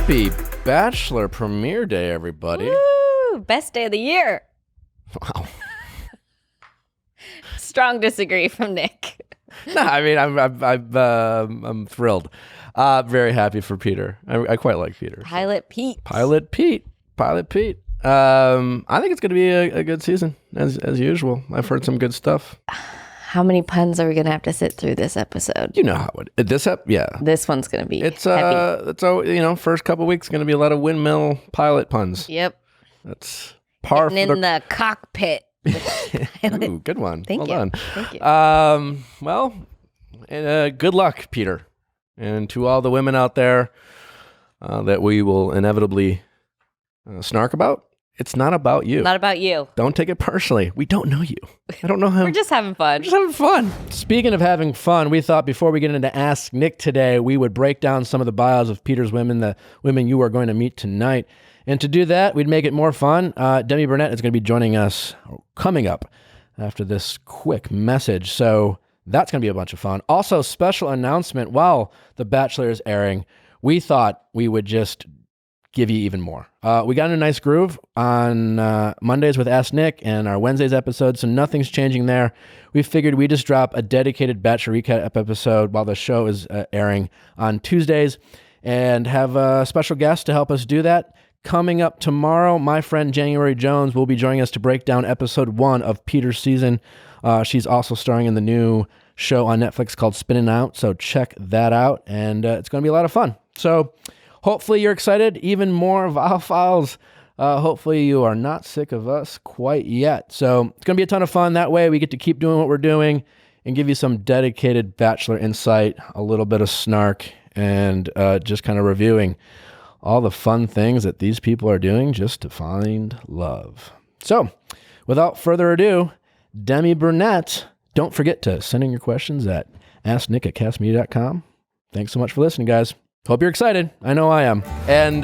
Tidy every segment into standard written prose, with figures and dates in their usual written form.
Happy Bachelor premiere day, everybody. Woo! Best day of the year. Wow. Strong disagree from Nick. No, I mean, I'm thrilled. Very happy for Peter. I quite like Peter. Pilot Pete. Pilot Pete. I think it's going to be a good season, as usual. I've heard some good stuff. How many puns are we going to have to sit through this episode? You know how yeah. This one's going to be It's heavy. first couple weeks going to be a lot of windmill pilot puns. Yep. That's par Getting for in the cockpit. Ooh, good one. Thank you. Done. Thank you. Good luck, Peter, and to all the women out there that we will inevitably snark about. It's not about you. Not about you. Don't take it personally. We don't know you. I don't know how. We're just having fun. Just having fun. Speaking of having fun, we thought before we get into Ask Nick today, we would break down some of the bios of Peter's women, the women you are going to meet tonight. And to do that, we'd make it more fun. Demi Burnett is going to be joining us coming up after this quick message. So that's going to be a bunch of fun. Also, special announcement, while The Bachelor is airing, we thought we would just give you even more. We got in a nice groove on Mondays with Ask Nick and our Wednesdays episode, so nothing's changing there. We figured we just drop a dedicated Bachelor recap episode while the show is airing on Tuesdays and have a special guest to help us do that. Coming up tomorrow, my friend January Jones will be joining us to break down episode 1 of Peter's season. She's also starring in the new show on Netflix called Spinning Out, so check that out, and it's going to be a lot of fun. So hopefully you're excited. Even more Viall files. Hopefully you are not sick of us quite yet. So it's going to be a ton of fun. That way we get to keep doing what we're doing and give you some dedicated Bachelor insight, a little bit of snark, and just kind of reviewing all the fun things that these people are doing just to find love. So without further ado, Demi Burnett, don't forget to send in your questions at asknick@castmedia.com. Thanks so much for listening, guys. Hope you're excited. I know I am. And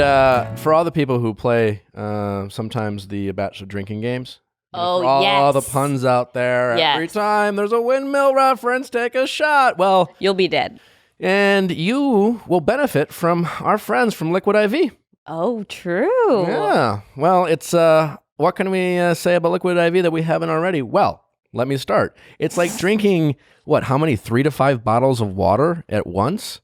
for all the people who play sometimes the Bachelor drinking games, Oh, for all the yes. puns out there, Yes. every time there's a windmill reference, take a shot. Well, You'll be dead. and you will benefit from our friends from Liquid IV. Oh, true. Yeah. Well, it's what can we say about Liquid IV that we haven't already? Well, let me start. It's like drinking how many 3 to 5 bottles of water at once.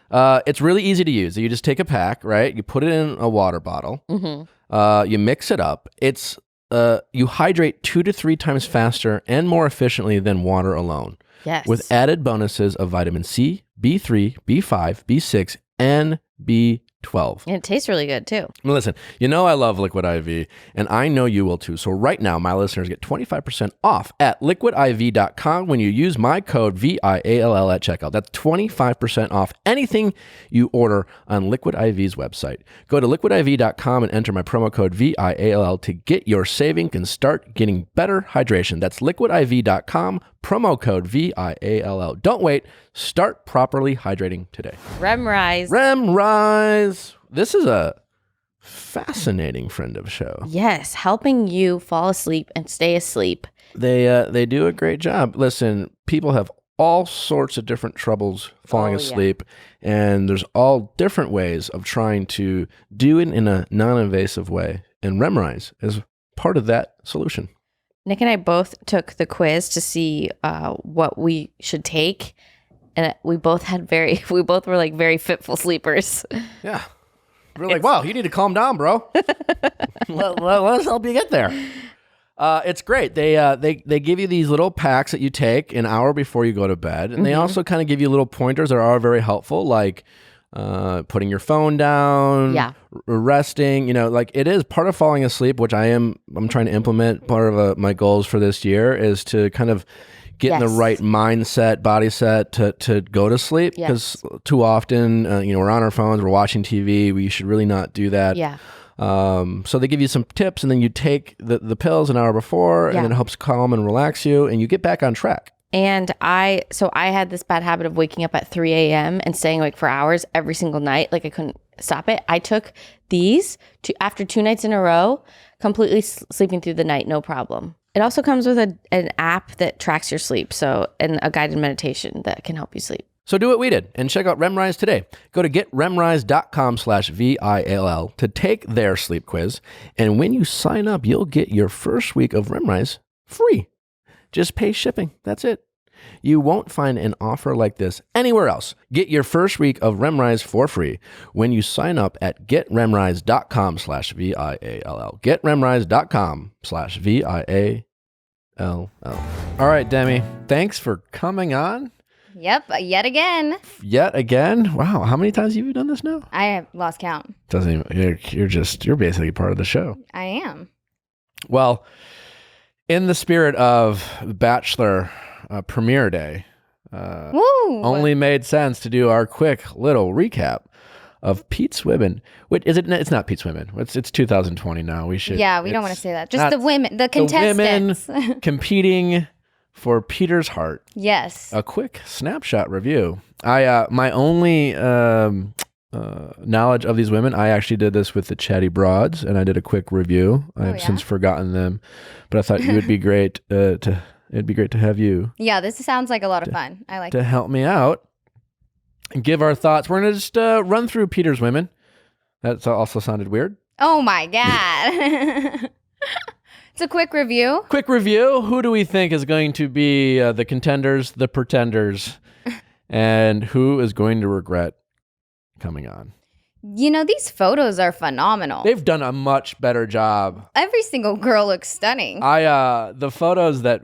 It's really easy to use. You just take a pack, right? You put it in a water bottle. Mm-hmm. You mix it up. It's you hydrate 2 to 3 times faster and more efficiently than water alone. Yes. With added bonuses of vitamin C, B3, B5, B6, and B12. And it tastes really good, too. Listen, you know I love Liquid IV, and I know you will too. So right now, my listeners get 25% off at liquidiv.com when you use my code VIALL at checkout. That's 25% off anything you order on Liquid IV's website. Go to liquidiv.com and enter my promo code VIALL to get your savings and start getting better hydration. That's liquidiv.com, promo code VIALL. Don't wait. Start properly hydrating today. Remrise. Remrise. This is a fascinating friend of the show. Yes, helping you fall asleep and stay asleep. They do a great job. Listen, people have all sorts of different troubles falling asleep, and there's all different ways of trying to do it in a non-invasive way. And Remrise is part of that solution. Nick and I both took the quiz to see what we should take. And we both were like very fitful sleepers. Yeah. We're like, wow, you need to calm down, bro. Let us help you get there. It's great. They give you these little packs that you take an hour before you go to bed. And they also kind of give you little pointers that are very helpful, like putting your phone down, resting. Like it is part of falling asleep, which I'm trying to implement. Part of my goals for this year is to kind of get in the right mindset, body set to go to sleep. Because too often, we're on our phones, we're watching TV. We should really not do that. Yeah. So they give you some tips, and then you take the pills an hour before, and then it helps calm and relax you, and you get back on track. And I had this bad habit of waking up at 3 a.m. and staying awake for hours every single night. Like I couldn't stop it. I took these after 2 nights in a row, completely sleeping through the night, no problem. It also comes with an app that tracks your sleep, and a guided meditation that can help you sleep. So do what we did and check out Remrise today. Go to getremrise.com/VILL to take their sleep quiz. And when you sign up, you'll get your first week of Remrise free. Just pay shipping. That's it. You won't find an offer like this anywhere else. Get your first week of Remrise for free when you sign up at getremrise.com/VIALL. Getremrise.com/VIALL. All right, Demi, thanks for coming on. Yep, yet again. Yet again? Wow, how many times have you done this now? I have lost count. Doesn't even, you're basically part of the show. I am. Well, in the spirit of Bachelor premiere day, Woo! only made sense to do our quick little recap of Pete's Women. Wait, it's not Pete's Women. It's 2020 now. We don't want to say that. Just the women, the contestants. The women competing for Peter's heart. Yes. A quick snapshot review. My only knowledge of these women, I actually did this with the Chatty Broads, and I did a quick review. I've since forgotten them, but I thought you would be great it'd be great to have you. Yeah, this sounds like a lot of fun. I like to help me out and give our thoughts. We're gonna just run through Peter's Women. That also sounded weird. Oh my God. It's a quick review. Quick review. Who do we think is going to be the contenders, the pretenders, and who is going to regret coming on? You know, these photos are phenomenal. They've done a much better job. Every single girl looks stunning. The photos that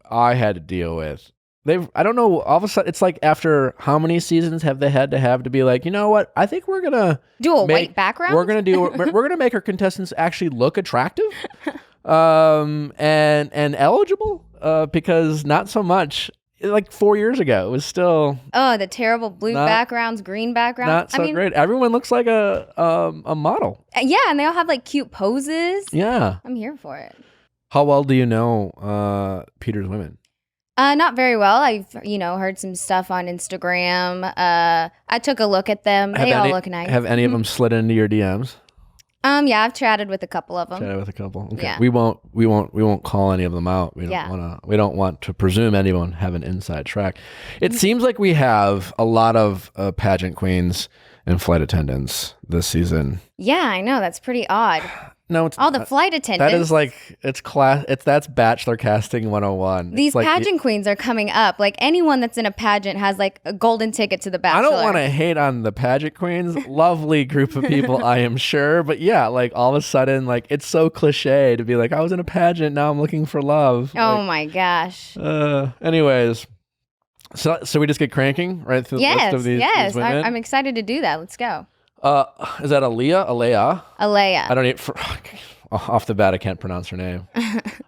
I had to deal with, I don't know, all of a sudden, it's like after how many seasons have they had to be like, you know what? I think we're going to do a white background. We're going to make our contestants actually look attractive. And eligible, because not so much. Like 4 years ago, it was still the terrible blue backgrounds, green backgrounds. Not so great. Everyone looks like a model. Yeah, and they all have like cute poses. Yeah, I'm here for it. How well do you know Peter's Women? Not very well. I've heard some stuff on Instagram. I took a look at them. They all look nice. Have any of them slid into your DMs? Yeah, I've chatted with a couple of them. Okay. Yeah. We won't call any of them out. We don't want to presume anyone have an inside track. It seems like we have a lot of pageant queens and flight attendants this season. Yeah, I know. That's pretty odd. No, it's all the flight attendants. That is like that's Bachelor casting 101. These pageant queens are coming up. Like anyone that's in a pageant has like a golden ticket to the Bachelor. I don't want to hate on the pageant queens. Lovely group of people, I am sure. But yeah, like all of a sudden, like it's so cliche to be like, I was in a pageant, now I'm looking for love. Oh my gosh. Anyways. So we just get cranking right through the list of these women? I'm excited to do that. Let's go. Is that Alea? Alea. I don't even, off the bat, I can't pronounce her name.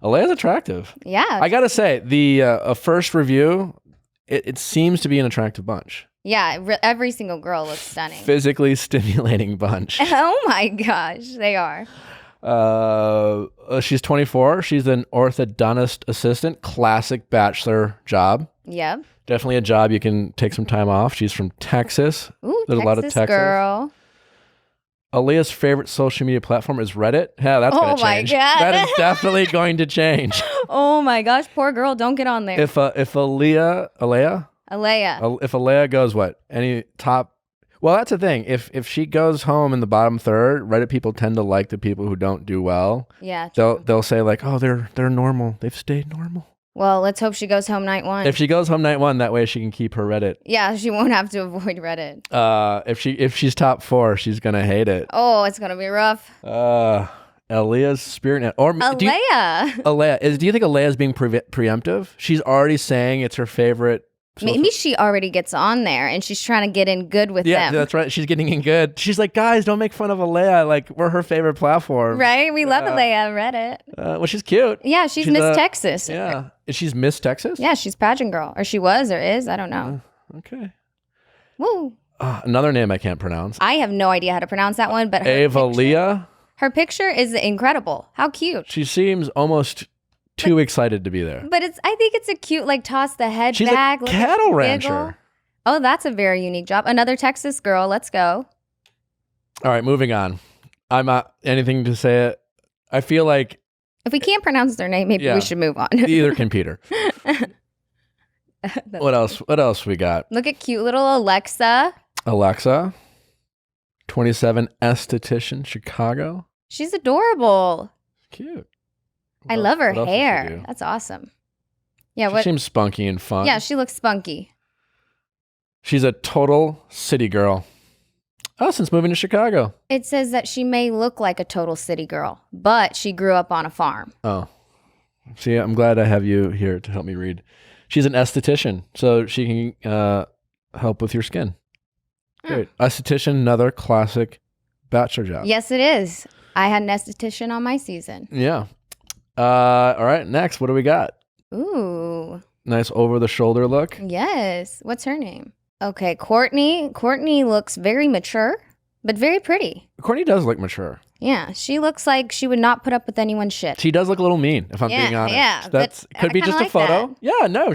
Alea's attractive. Yeah. I gotta say, the first review, it seems to be an attractive bunch. Yeah, every single girl looks stunning. Physically stimulating bunch. Oh my gosh, they are. She's 24. She's an orthodontist assistant. Classic Bachelor job. Yep. Definitely a job you can take some time off. She's from Texas. Ooh, There's Texas a lot of Texas. Girl. Alea's favorite social media platform is Reddit. Yeah, that's going to change. Oh my God. That is definitely going to change. Oh my gosh, poor girl, don't get on there. If Alea, if Alea goes any top? Well, that's the thing. If she goes home in the bottom third, Reddit people tend to like the people who don't do well. Yeah, they'll say like, oh, they're normal. They've stayed normal. Well, let's hope she goes home night one. If she goes home night one, that way she can keep her Reddit. Yeah, she won't have to avoid Reddit. If she's top 4, she's gonna hate it. Oh, it's gonna be rough. Alea's spirit net, or Alea. Do you think Alea is being preemptive? She's already saying it's her favorite. Maybe she already gets on there and she's trying to get in good with them. Yeah, that's right. She's getting in good. She's like, guys, don't make fun of Alea. Like, we're her favorite platform. Right? We love Alea Reddit. Well, she's cute. Yeah, she's Miss Texas. Yeah. She's Miss Texas? Yeah, she's pageant girl. Or she was or is. I don't know. Okay. Woo. Another name I can't pronounce. I have no idea how to pronounce that one, but her picture is incredible. How cute. She seems almost too excited to be there. But I think it's a cute, like, toss the head She's back. She's a cattle rancher. Oh, that's a very unique job. Another Texas girl. Let's go. All right, moving on. I'm not anything to say it. I feel like if we can't pronounce their name, maybe we should move on. Either can Peter. What else? What else we got? Look at cute little Alexa. Alexa, 27, Esthetician, Chicago. She's adorable. Cute. I What love her else does she hair. do? That's awesome. Yeah, She what? seems spunky and fun. Yeah, she looks spunky. She's a total city girl. Oh, since moving to Chicago. It says that she may look like a total city girl, but she grew up on a farm. Oh. See, I'm glad I have you here to help me read. She's an esthetician, so she can help with your skin. Great. Esthetician, another classic Bachelor job. Yes, it is. I had an esthetician on my season. Yeah. All right, next, what do we got? Ooh. Nice over-the-shoulder look. Yes. What's her name? Okay, Courtney. Courtney looks very mature, but very pretty. Courtney does look mature. Yeah, she looks like she would not put up with anyone's shit. She does look a little mean, if I'm Yeah, being honest. yeah, That's but could I be kinda just a like photo. that. Yeah, no,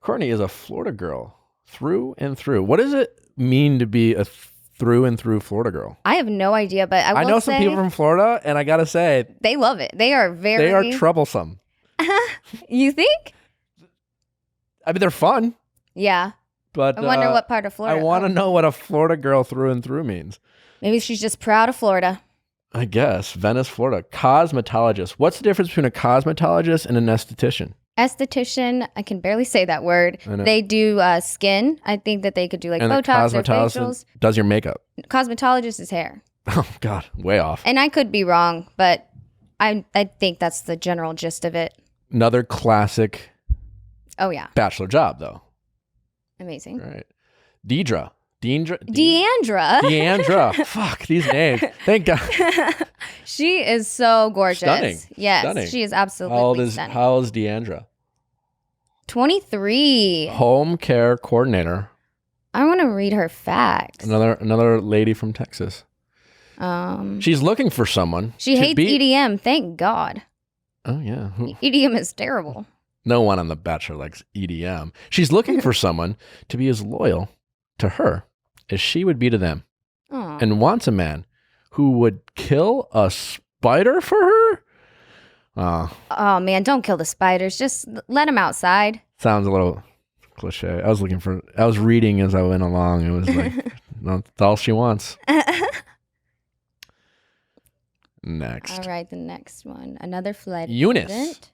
Courtney is a Florida girl through and through. What does it mean to be a through and through Florida girl? I have no idea, but I will know some say people from Florida, and I gotta say, they love it. They are very. they are troublesome. You think? I mean, they're fun, Yeah. but I wonder what part of Florida. I want to know what a Florida girl through and through means. Maybe she's just proud of Florida. I guess Venice, Florida. Cosmetologist. What's the difference between a cosmetologist and an esthetician? Esthetician, I can barely say that word. I know. They do skin. I think that they could do like And a Botox or facials. does your makeup. Cosmetologist is hair. Oh God, way off. And I could be wrong, but I think that's the general gist of it. Another classic Oh yeah, Bachelor job, though. amazing. Right. Deandra. Deandra. Fuck these names. Thank God. She is so gorgeous. Stunning. Yes, Stunning. she is absolutely stunning. How old is Deandra? 23. Home care coordinator. I want to read her facts. Another lady from Texas. Um, She's looking for someone. she to hates be- EDM. Thank God. Oh yeah. EDM is terrible. No one on The Bachelor likes EDM. She's looking for someone to be as loyal to her as she would be to them, Oh. and wants a man who would kill a spider for her. Oh man, don't kill the spiders. Just let them outside. Sounds a little cliche. I was reading as I went along. It was like, no, that's all she wants. Next. All right, the next one. Another flight Eunice. attendant.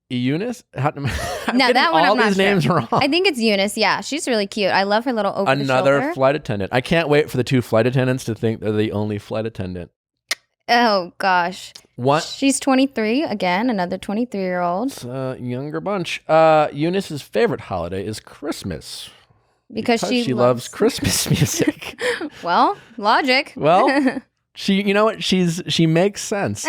Eunice? No, that one all I'm not these sure. names wrong. I think it's Eunice. Yeah, she's really cute. I love her little over the Another shoulder. flight attendant. I can't wait for the two flight attendants to think they're the only flight attendant. Oh gosh. What? She's 23 again. Another 23-year-old. It's a younger bunch. Eunice's favorite holiday is Christmas. Because she loves Christmas music. Well, logic. Well, you know what? She makes sense.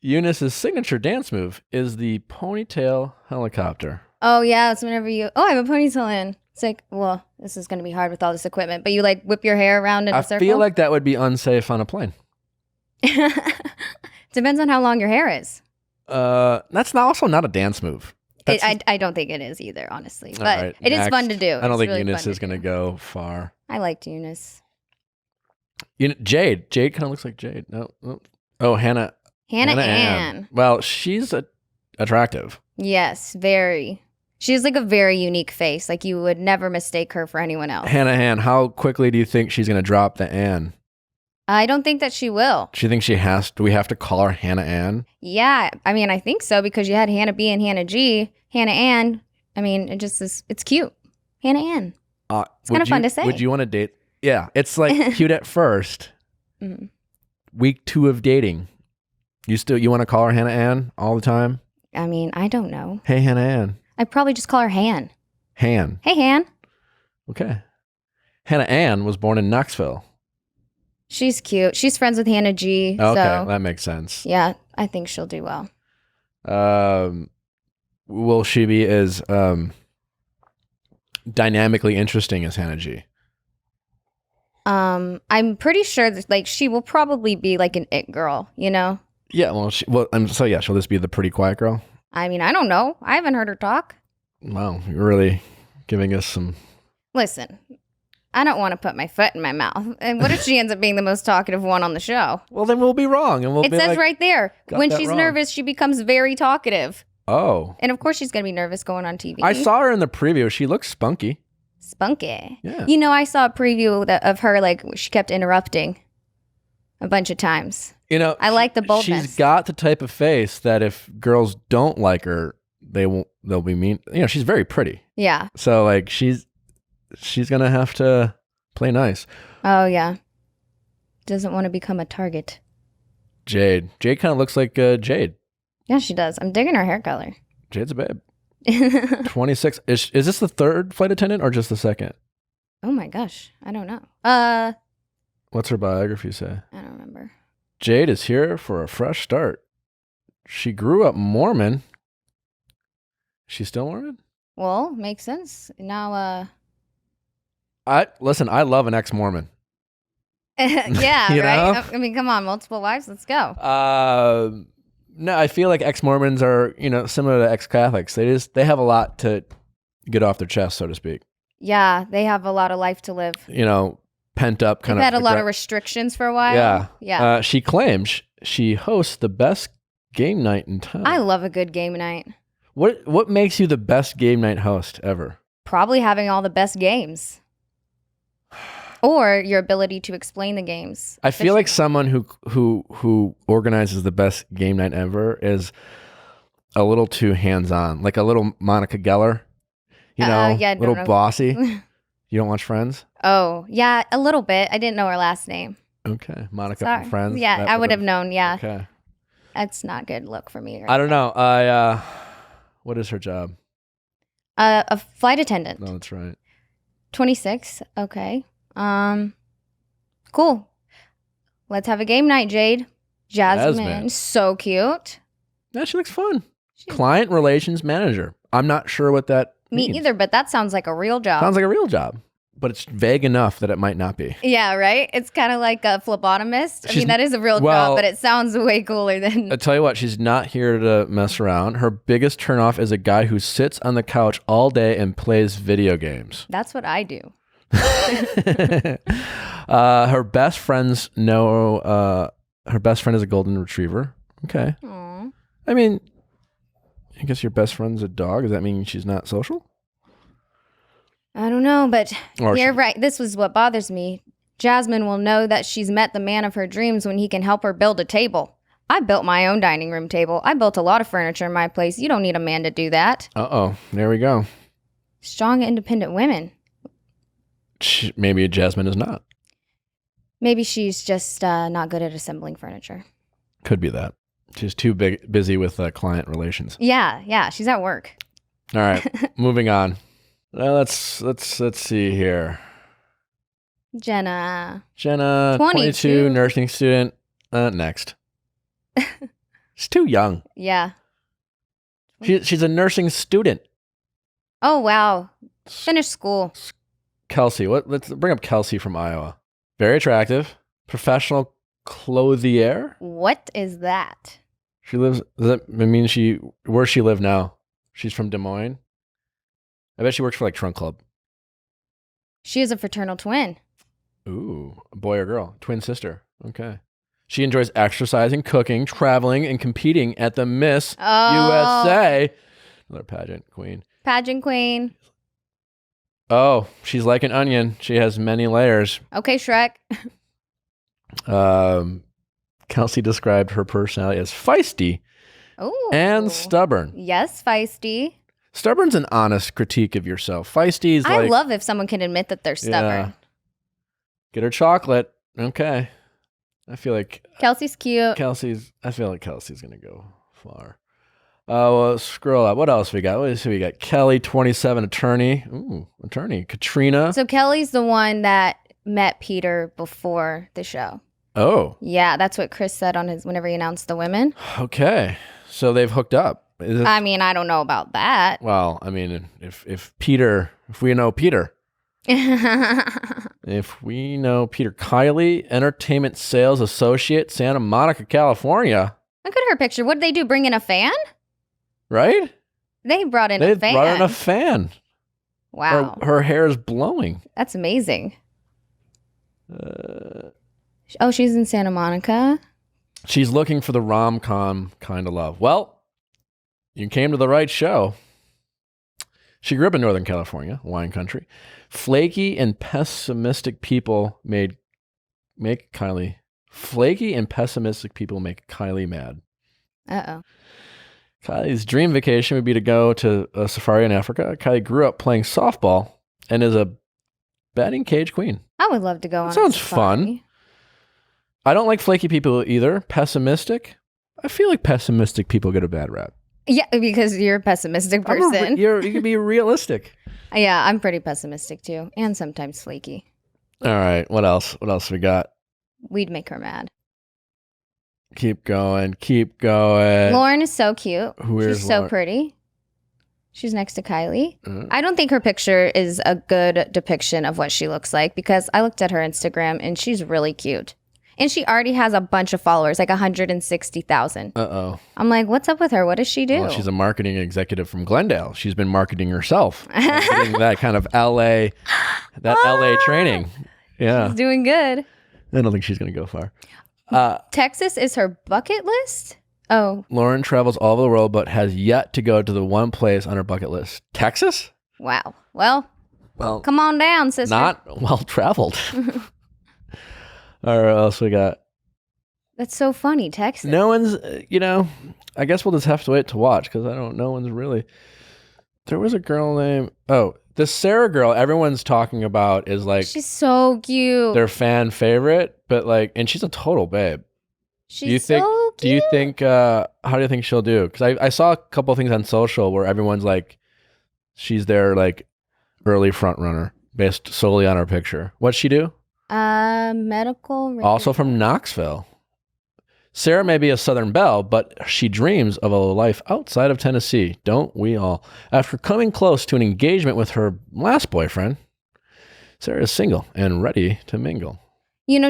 Eunice's signature dance move is the ponytail helicopter. Oh yeah, it's whenever you. Oh, I have a ponytail in. It's like, well, this is gonna be hard with all this equipment. But you like whip your hair around in a I circle. feel like that would be unsafe on a plane. Depends on how long your hair is. That's also not a dance move. I don't think it is either, honestly. But right, it is next. fun to do. I don't It's think really Eunice fun is to going to do. go far. I liked Eunice. Jade. Jade kind of looks like Jade. No. Oh, Hannah. Hannah Ann. Well, she's attractive. Yes, very. She has like a very unique face. Like you would never mistake her for anyone else. Hannah Ann. How quickly do you think she's going to drop the Ann? I don't think that she will. She thinks she has. Do we have to call her Hannah Ann? Yeah, I mean, I think so because you had Hannah B and Hannah G. Hannah Ann. I mean, it just is. It's cute. Hannah Ann. It's kinda fun to say. Would you want to date? Yeah, it's like cute at first. Mhm. Week 2 of dating. You want to call her Hannah Ann all the time? I mean, I don't know. Hey, Hannah Ann. I'd probably just call her Han. Han. Hey, Han. Okay. Hannah Ann was born in Knoxville. She's cute. She's friends with Hannah G. Okay, So, that makes sense. yeah, I think she'll do well. Will she be as dynamically interesting as Hannah G? I'm pretty sure that like she will probably be like an it girl, you know? Yeah, well, she'll just be the pretty quiet girl. I mean, I don't know. I haven't heard her talk. Wow, you're really giving us some. Listen, I don't want to put my foot in my mouth. And what if she ends up being the most talkative one on the show? Well, then we'll be wrong. And we'll It be says like, right there, got when that she's wrong. nervous, she becomes very talkative. Oh. And of course, she's going to be nervous going on TV. I saw her in the preview. She looks spunky. Spunky. Yeah. You know, I saw a preview of her, like, she kept interrupting a bunch of times. You know, I like the boldness. She's got the type of face that if girls don't like her, they'll be mean. You know, she's very pretty. Yeah. So like she's going to have to play nice. Oh, yeah. Doesn't want to become a target. Jade kind of looks like Jade. Yeah, she does. I'm digging her hair color. Jade's a babe. 26. Is this the third flight attendant or just the second? Oh my gosh. I don't know. What's her biography say? I don't remember. Jade is here for a fresh start. She grew up Mormon. She's still Mormon? Well, makes sense. Now, I love an ex-Mormon. yeah, You right? know? I mean, come on, multiple wives. Let's go. No, I feel like ex-Mormons are, similar to ex-Catholics. They have a lot to get off their chest, so to speak. Yeah, they have a lot of life to live. Pent up kind They've of. had a lot of restrictions for a while. Yeah. Yeah. She claims she hosts the best game night in town. I love a good game night. What makes you the best game night host ever? Probably having all the best games. Or your ability to explain the games. I feel like someone who organizes the best game night ever is a little too hands-on, like a little Monica Geller, yeah, little no. bossy. You don't watch Friends? Oh, yeah, a little bit. I didn't know her last name. Okay, Monica Sorry. from Friends. Yeah, That I would have would've- known. Yeah, Okay, that's not a good look for me. I don't know. What is her job? A flight attendant. No, that's right. 26. Okay. Cool. Let's have a game night, Jade. Jasmine. So cute. Yeah, she looks fun. Client relations manager. I'm not sure what that Me means. either, but that sounds like a real job. Sounds like a real job, but it's vague enough that it might not be. Yeah, right? It's kind of like a phlebotomist. I She's- mean, that is a real well, job, but it sounds way cooler than... I'll tell you what, she's not here to mess around. Her biggest turnoff is a guy who sits on the couch all day and plays video games. That's what I do. Her best friends know her best friend is a golden retriever. Okay. Aw. I mean, I guess your best friend's a dog. Does that mean she's not social? I don't know, but Or you're she- right. This was what bothers me. Jasmine will know that she's met the man of her dreams when he can help her build a table. I built my own dining room table. I built a lot of furniture in my place. You don't need a man to do that. Uh-oh. There we go. Strong, independent women. Maybe Jasmine is not. Maybe she's just not good at assembling furniture. Could be that. She's too busy with client relations. Yeah, she's at work. All right, moving on. Let's see here. Jenna, 22, nursing student. Next. She's too young. yeah. She's a nursing student. Oh, wow. Finished school. Kelsey, let's bring up Kelsey from Iowa. Very attractive, professional clothier. What is that? She lives. Does that mean where's she live now? She's from Des Moines. I bet she works for like Trunk Club. She is a fraternal twin. Ooh, a boy or girl, twin sister. Okay. She enjoys exercising, cooking, traveling, and competing at the Miss USA. Another pageant queen. Pageant queen. Oh, she's like an onion. She has many layers. Okay, Shrek. Kelsey described her personality as feisty Oh. and stubborn. Yes, feisty. Stubborn's an honest critique of yourself. Feisty is I like, love if someone can admit that they're stubborn. yeah, get her chocolate. Okay. I feel like Kelsey's cute. I feel like Kelsey's going to go far. Well, scroll up. What else we got? What else we got? Kelly, 27, attorney. Ooh, attorney. Katrina. So Kelly's the one that met Peter before the show. Oh, Yeah, that's what Chris said on his whenever he announced the women. okay. So they've hooked up. Is it, I mean, I don't know about that. well, I mean, if we know Peter, Kylie, entertainment sales associate, Santa Monica, California, Look at her picture. What did they do? Bring in a fan? right? They brought in They a fan. brought in a fan. Wow. Her hair is blowing. That's amazing. Oh, she's in Santa Monica. She's looking for the rom-com kind of love. Well, you came to the right show. She grew up in Northern California, wine country. Flaky and pessimistic people make Kylie. Flaky and pessimistic people make Kylie mad. Uh-oh. Kylie's dream vacation would be to go to a safari in Africa. Kylie grew up playing softball and is a batting cage queen. I would love to go on a Sounds safari. fun. I don't like flaky people either. Pessimistic. I feel like pessimistic people get a bad rap. Yeah, because you're a pessimistic person. You can be realistic. Yeah, I'm pretty pessimistic too, and sometimes flaky. All right. What else? What else we got? We'd make her mad. Keep going. Keep going. Lauren is so cute. Where's She's so Lauren? pretty. She's next to Kylie. I don't think her picture is a good depiction of what she looks like because I looked at her Instagram and she's really cute. And she already has a bunch of followers, like 160,000. Uh-oh. I'm like, what's up with her? What does she do? Well, she's a marketing executive from Glendale. She's been marketing herself. Getting that kind of LA training. Yeah. She's doing good. I don't think she's going to go far. Texas is her bucket list? Oh, Lauren travels all over the world, but has yet to go to the one place on her bucket list. Texas? wow. Well, Well, come on down, sister. not well traveled. All right, what else we got? That's so funny, Texas. No one's, I guess we'll just have to wait to watch because no one's really. There was a girl named, the Sarah girl everyone's talking about is like She's so cute. their fan favorite, but like, and she's a total babe. She's so cute. Do you think, how do you think she'll do? Because I saw a couple of things on social where everyone's like, she's their like early front runner based solely on her picture. What'd she do? Medical. Also from Knoxville. Sarah may be a Southern belle, but she dreams of a life outside of Tennessee. Don't we all? After coming close to an engagement with her last boyfriend, Sarah is single and ready to mingle.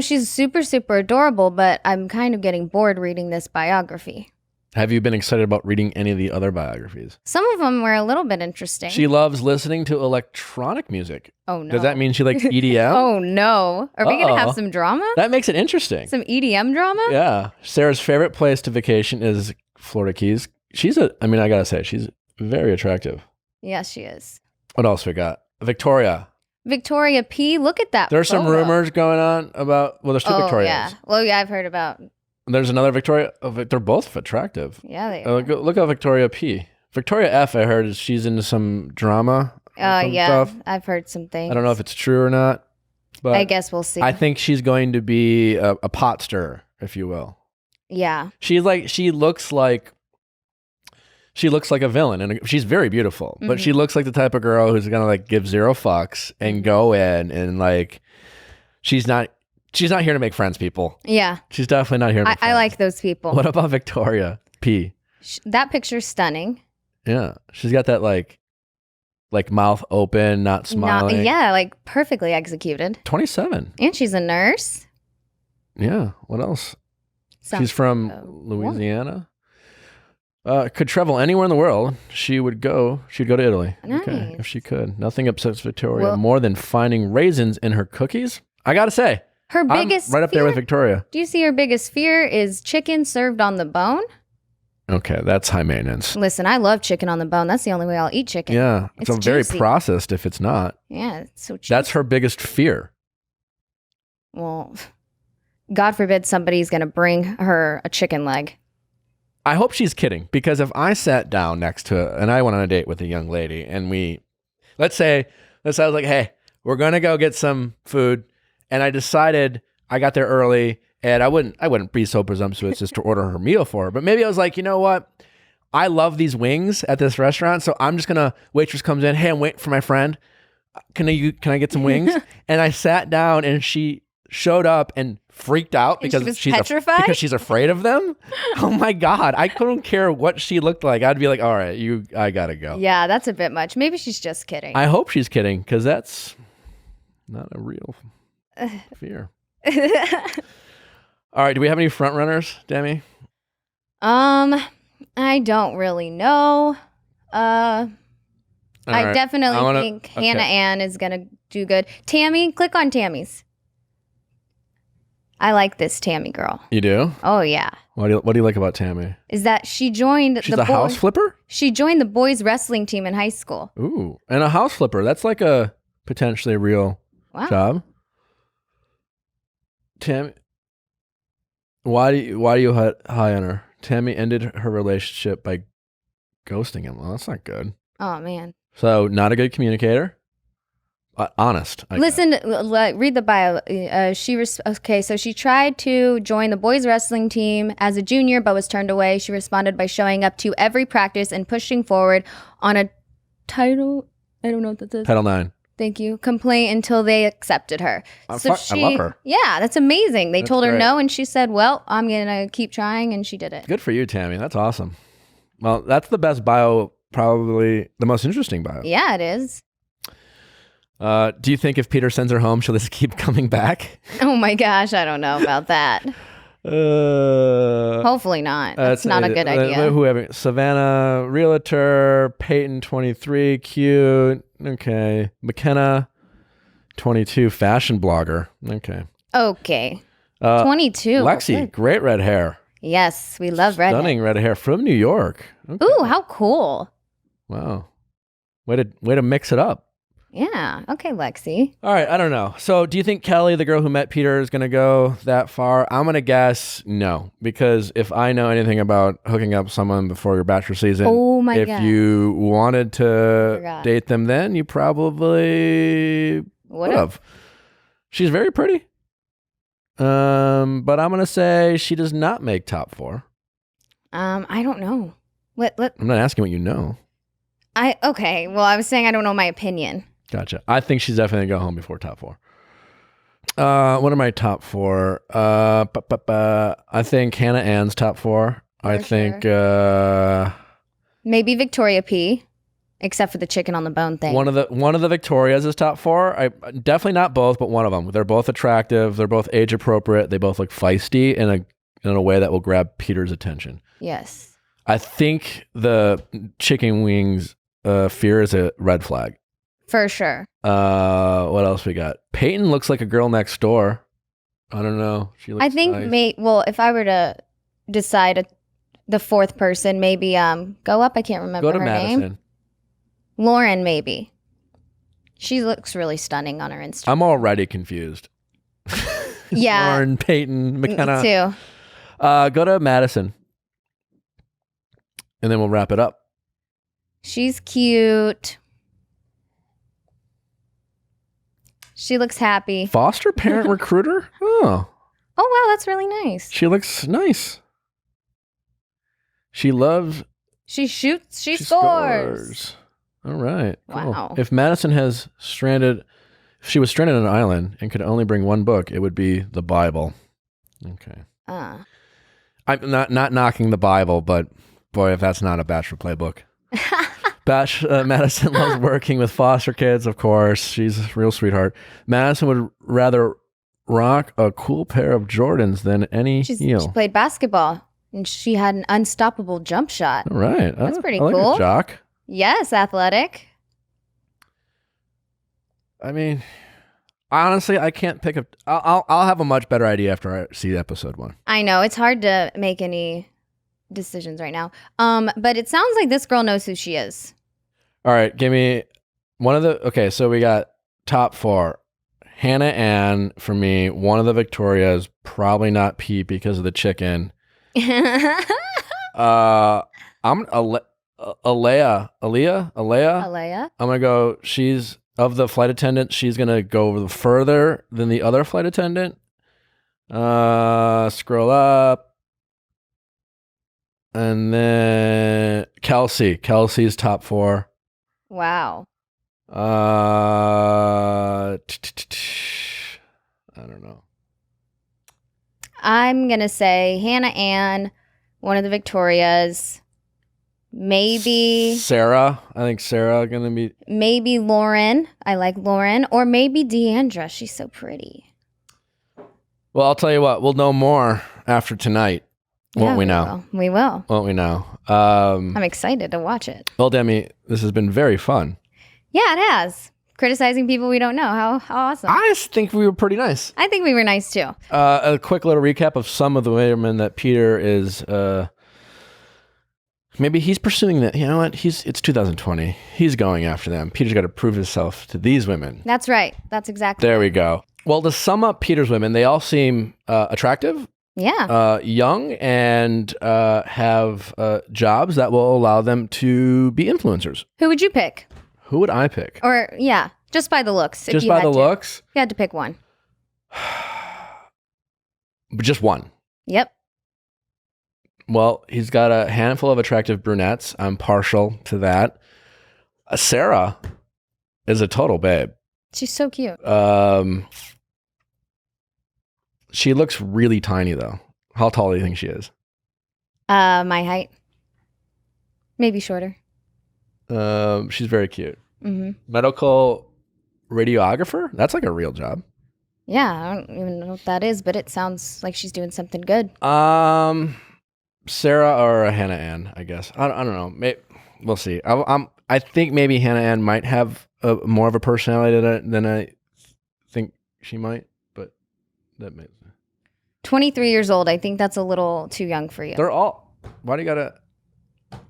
She's super, super adorable, but I'm kind of getting bored reading this biography. Have you been excited about reading any of the other biographies? Some of them were a little bit interesting. She loves listening to electronic music. Oh, no. Does that mean she likes EDM? Oh, no. Are we going to have some drama? That makes it interesting. Some EDM drama? Yeah. Sarah's favorite place to vacation is Florida Keys. I gotta say, she's very attractive. Yes, she is. What else we got? Victoria. Victoria P. Look at that. There's some photo. rumors going on about, there's two Victorias. Yeah. Well, yeah, I've heard about. There's another Victoria. They're both attractive. Yeah, they are. Look at Victoria P. Victoria F, I heard she's into some drama. Yeah, stuff. I've heard some things. I don't know if it's true or not. But I guess we'll see. I think she's going to be a pot stirrer, if you will. Yeah. She looks like a villain, and she's very beautiful. But she looks like the type of girl who's gonna like give zero fucks and go in and like she's not here to make friends, people. Yeah. She's definitely not here to make friends. I like those people. What about Victoria P? That picture's stunning. Yeah, she's got that like mouth open, not smiling. Like perfectly executed. 27. And she's a nurse. Yeah. What else? Sounds She's from Louisiana. Could travel anywhere in the world. She'd go to Italy. Nice. Okay, if she could. Nothing upsets Victoria more than finding raisins in her cookies. I gotta say, her biggest I'm right up there with Victoria. Do you see her biggest fear is chicken served on the bone? Okay, that's high maintenance. Listen, I love chicken on the bone. That's the only way I'll eat chicken. Yeah, it's very processed if it's not. Yeah, it's so cheap. That's her biggest fear. Well, God forbid somebody's going to bring her a chicken leg. I hope she's kidding, because if I sat down next to and I went on a date with a young lady and let's say I was like, hey, we're going to go get some food, and I decided I got there early and I wouldn't be so presumptuous as to order her meal for her, but maybe I was like, you know what? I love these wings at this restaurant, so I'm just going to, waitress comes in, hey, I'm waiting for my friend. Can I get some wings? And I sat down and she showed up and freaked out because she's petrified? Because she's afraid of them. Oh my God. I couldn't care what she looked like. I'd be like, all right, I gotta go. Yeah, that's a bit much. Maybe she's just kidding. I hope she's kidding, because that's not a real fear. All right. Do we have any front runners, Demi? I don't really know. I definitely think Hannah Ann is gonna do good. Tammy, click on Tammy's. I like this Tammy girl. You do? Oh yeah. What do you like about Tammy? Is that she joined She's a house flipper? She joined the boys wrestling team in high school. Ooh, and a house flipper. That's like a potentially real job. Tammy, why do you high on her? Tammy ended her relationship by ghosting him. Well, that's not good. Oh man. So not a good communicator. Honest. Listen, read the bio. So she tried to join the boys wrestling team as a junior, but was turned away. She responded by showing up to every practice and pushing forward on a title. I don't know what that is. Title IX. Thank you. Complaint until they accepted her. I love her. Yeah, that's amazing. That's told her great. no, and she said, "Well, I'm gonna keep trying," and she did it. Good for you, Tammy. That's awesome. Well, that's the best bio, probably the most interesting bio. Yeah, it is. Do you think if Peter sends her home, she'll just keep coming back? Oh my gosh, I don't know about that. Hopefully not. That's not a good idea. Who have we? Savannah, realtor. Peyton, 23, cute. Okay. McKenna, 22, fashion blogger. Okay. 22. Lexi, great red hair. Yes, we love red. Stunning red hair from New York. Okay. Ooh, how cool. Wow. Way to mix it up. Yeah. Okay, Lexi. All right. I don't know. So do you think Kelly, the girl who met Peter, is going to go that far? I'm going to guess no, because if I know anything about hooking up someone before your Bachelor season, if you wanted to date them then, you probably would have. She's very pretty. But I'm going to say she does not make top 4. I don't know. I'm not asking what you know. Okay. Well, I was saying I don't know my opinion. Gotcha. I think she's definitely going to go home before top 4. What are my top 4? I think Hannah Ann's top 4. I think maybe Victoria P, except for the chicken on the bone thing. One of the Victorias is top 4. I definitely not both, but one of them. They're both attractive. They're both age appropriate. They both look feisty in a way that will grab Peter's attention. Yes. I think the chicken wings fear is a red flag. For sure. What else we got? Peyton looks like a girl next door. I don't know. She looks I think nice. If I were to decide the fourth person, maybe go up. I can't remember Go to her Madison. name. Lauren, maybe. She looks really stunning on her Instagram. I'm already confused. Yeah. Lauren, Peyton, McKenna. Me too. Go to Madison. And then we'll wrap it up. She's cute. She looks happy. Foster parent recruiter? Oh. Oh, wow. That's really nice. She looks nice. She loves... She shoots. She scores. All right. Cool. Wow. If Madison if she was stranded on an island and could only bring one book, it would be the Bible. Okay. I'm not knocking the Bible, but boy, if that's not a Bachelor playbook. Madison loves working with foster kids, of course. She's a real sweetheart. Madison would rather rock a cool pair of Jordans than any heel. She played basketball, and she had an unstoppable jump shot. All right. That's pretty I like cool. a jock. Yes, athletic. I mean, honestly, I can't pick up. I'll have a much better idea after I see episode 1. I know. It's hard to make any decisions right now. But it sounds like this girl knows who she is. All right, give me one of the. Okay, so we got top 4. Hannah Ann for me. One of the Victorias, probably not Pete because of the chicken. I'm Alea. I'm gonna go. She's of the flight attendants. She's gonna go further than the other flight attendant. Scroll up. And then Kelsey. Kelsey's top 4. Wow. I don't know. I'm going to say Hannah Ann, one of the Victorias. Maybe Sarah. I think Sarah going to be. Maybe Lauren. I like Lauren. Or maybe Deandra. She's so pretty. Well, I'll tell you what. We'll know more after tonight. Won't we now? We will. Won't we now? I'm excited to watch it. Well, Demi, this has been very fun. Yeah, it has. criticizing people we don't know. How awesome. I think we were pretty nice. I think we were nice too. A quick little recap of some of the women that Peter is. Maybe he's pursuing that. You know what? It's 2020. He's going after them. Peter's got to prove himself to these women. That's right. That's exactly. There we go. Well, to sum up Peter's women, they all seem attractive. Yeah. Young and have jobs that will allow them to be influencers. Who would you pick? Who would I pick? Or yeah, just by the looks. Just by the looks? You had to pick one. But just one. Yep. Well, he's got a handful of attractive brunettes. I'm partial to that. Sarah is a total babe. She's so cute. She looks really tiny, though. How tall do you think she is? My height. Maybe shorter. She's very cute. Mm-hmm. Medical radiographer? That's like a real job. Yeah, I don't even know what that is, but it sounds like she's doing something good. Sarah or Hannah Ann, I guess. I don't know. Maybe, we'll see. I think maybe Hannah Ann might have more of a personality than I think she might, but that makes 23 years old. I think that's a little too young for you. They're all. Why do you gotta?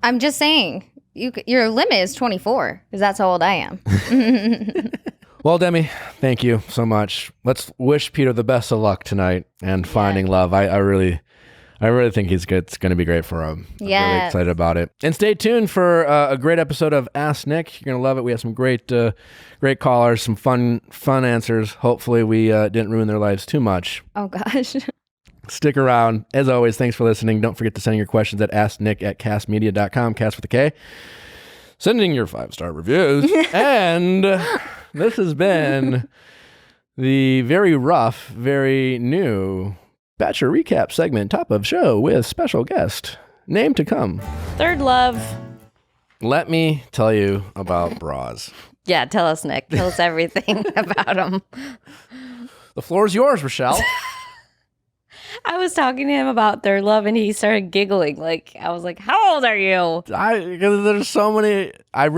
I'm just saying. Your limit is 24 because that's how old I am. Well, Demi, thank you so much. Let's wish Peter the best of luck tonight and finding love. I really think it's going to be great for him. I'm really excited about it. And stay tuned for a great episode of Ask Nick. You're going to love it. We have some great callers, some fun answers. Hopefully we didn't ruin their lives too much. Oh, gosh. Stick around. As always, thanks for listening. Don't forget to send your questions at asknick@castmedia.com. Cast with a K. Sending your 5-star reviews. And this has been the very rough, very new Bachelor recap segment, top of show with special guest. Name to come. Third love. Let me tell you about bras. Yeah, tell us, Nick. Tell us everything about them. The floor is yours, Rochelle. I was talking to him about Third Love and he started giggling. I was like, how old are you? Because there's so many. I